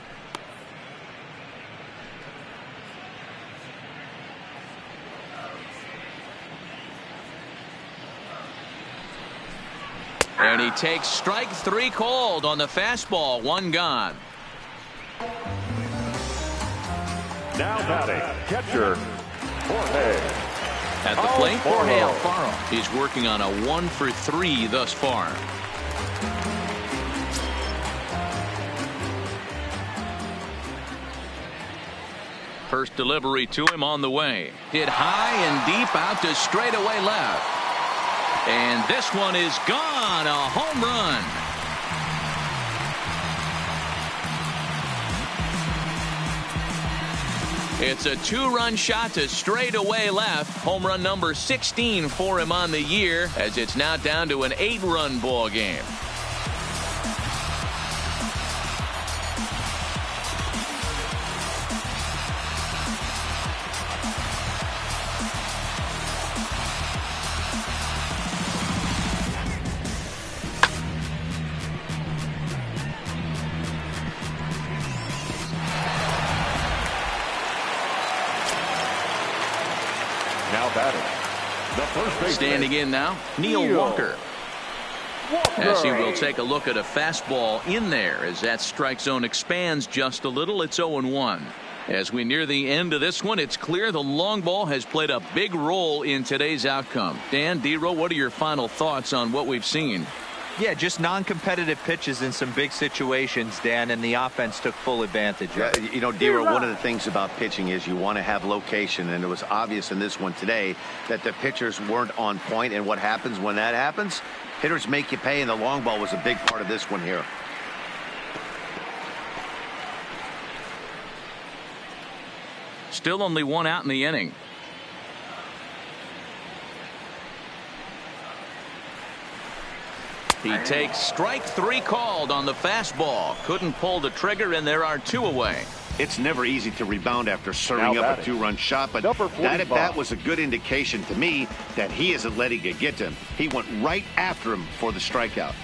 S1: And he takes strike 3 called on the fastball. 1 gone.
S3: Now batting, catcher, Jorge.
S1: At the plate, Jorge Alfaro. He's working on a 1 for 3 thus far. First delivery to him on the way. Hit high and deep out to straightaway left. And this one is gone. A home run. It's a 2-run shot to straightaway left. Home run number 16 for him on the year, as it's now down to an 8-run ball game.
S3: Now batting, the first baseman.
S1: Standing in now, Neil Walker. As he will take a look at a fastball in there as that strike zone expands just a little. It's 0-1. As we near the end of this one, it's clear the long ball has played a big role in today's outcome. Dan, D-Row, what are your final thoughts on what we've seen?
S4: Yeah, just non-competitive pitches in some big situations, Dan, and the offense took full advantage of it.
S2: You know, D-Row, one of the things about pitching is you want to have location, and it was obvious in this one today that the pitchers weren't on point, and what happens when that happens? Hitters make you pay, and the long ball was a big part of this one here.
S1: Still only 1 out in the inning. He takes strike 3 called on the fastball. Couldn't pull the trigger, and there are 2 away.
S2: It's never easy to rebound after serving up a two-run shot, but that at-bat was a good indication to me that he isn't letting it get to him. He went right after him for the strikeout.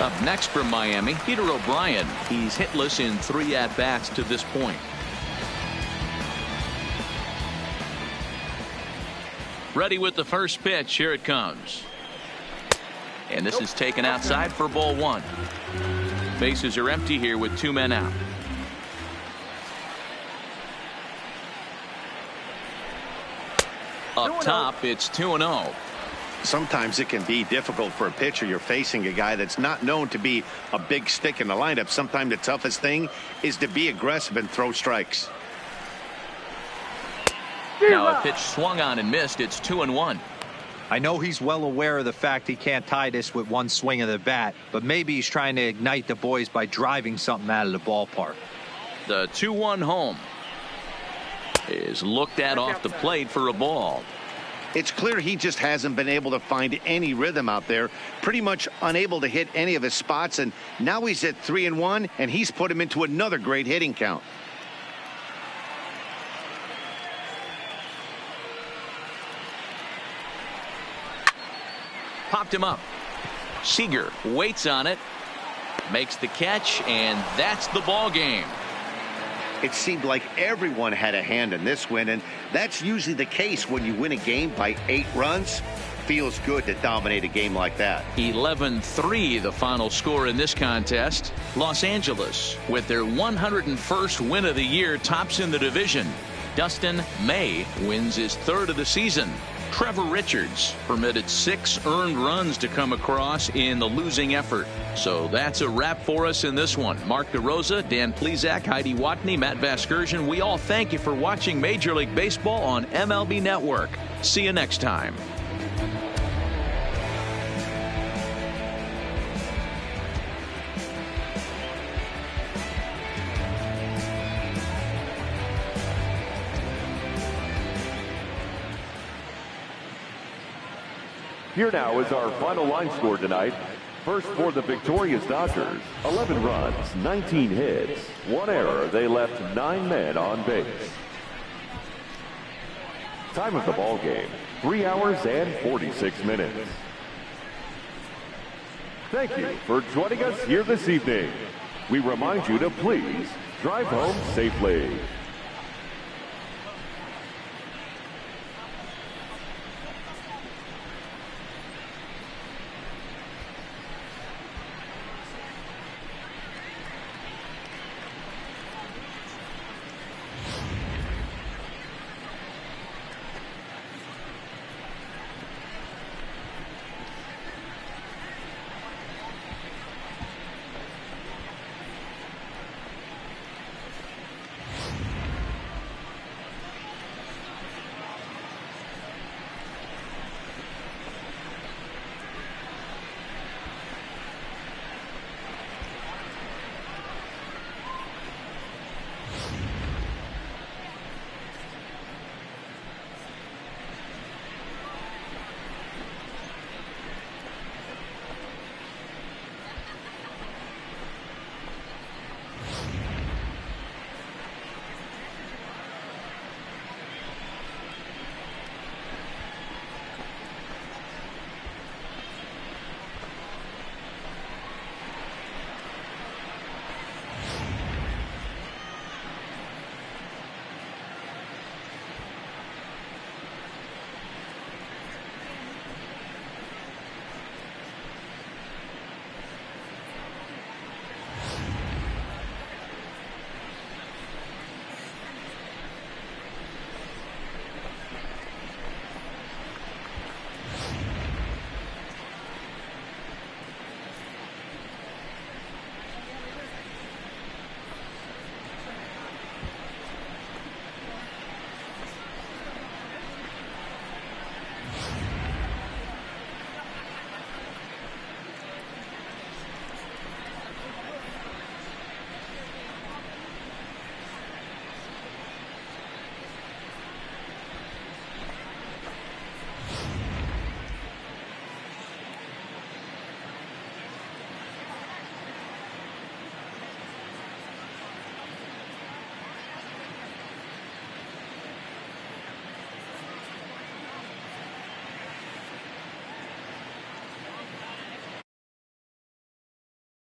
S1: Up next from Miami, Peter O'Brien. He's hitless in 3 at-bats to this point. Ready with the first pitch. Here it comes. And this is taken outside for ball 1. Bases are empty here with 2 men out. Up top, it's 2-0.
S2: Sometimes it can be difficult for a pitcher. You're facing a guy that's not known to be a big stick in the lineup. Sometimes the toughest thing is to be aggressive and throw strikes.
S1: Now a pitch swung on and missed. It's 2-1.
S4: I know he's well aware of the fact he can't tie this with one swing of the bat, but maybe he's trying to ignite the boys by driving something out of the ballpark.
S1: The 2-1 home is looked at off the plate for a ball.
S2: It's clear he just hasn't been able to find any rhythm out there, pretty much unable to hit any of his spots, and now he's at 3-1, and he's put him into another great hitting count.
S1: Popped him up. Seager waits on it, makes the catch, and that's the ball game.
S2: It seemed like everyone had a hand in this win, and that's usually the case when you win a game by 8 runs. Feels good to dominate a game like that.
S1: 11-3 the final score in this contest. Los Angeles, with their 101st win of the year, tops in the division. Dustin May wins his 3rd of the season. Trevor Richards permitted 6 earned runs to come across in the losing effort. So that's a wrap for us in this one. Mark DeRosa, Dan Plesac, Heidi Watney, Matt Vasgersian. We all thank you for watching Major League Baseball on MLB Network. See you next time.
S3: Here now is our final line score tonight. First for the victorious Dodgers, 11 runs, 19 hits, 1 error. They left 9 men on base. Time of the ball game, 3 hours and 46 minutes. Thank you for joining us here this evening. We remind you to please drive home safely.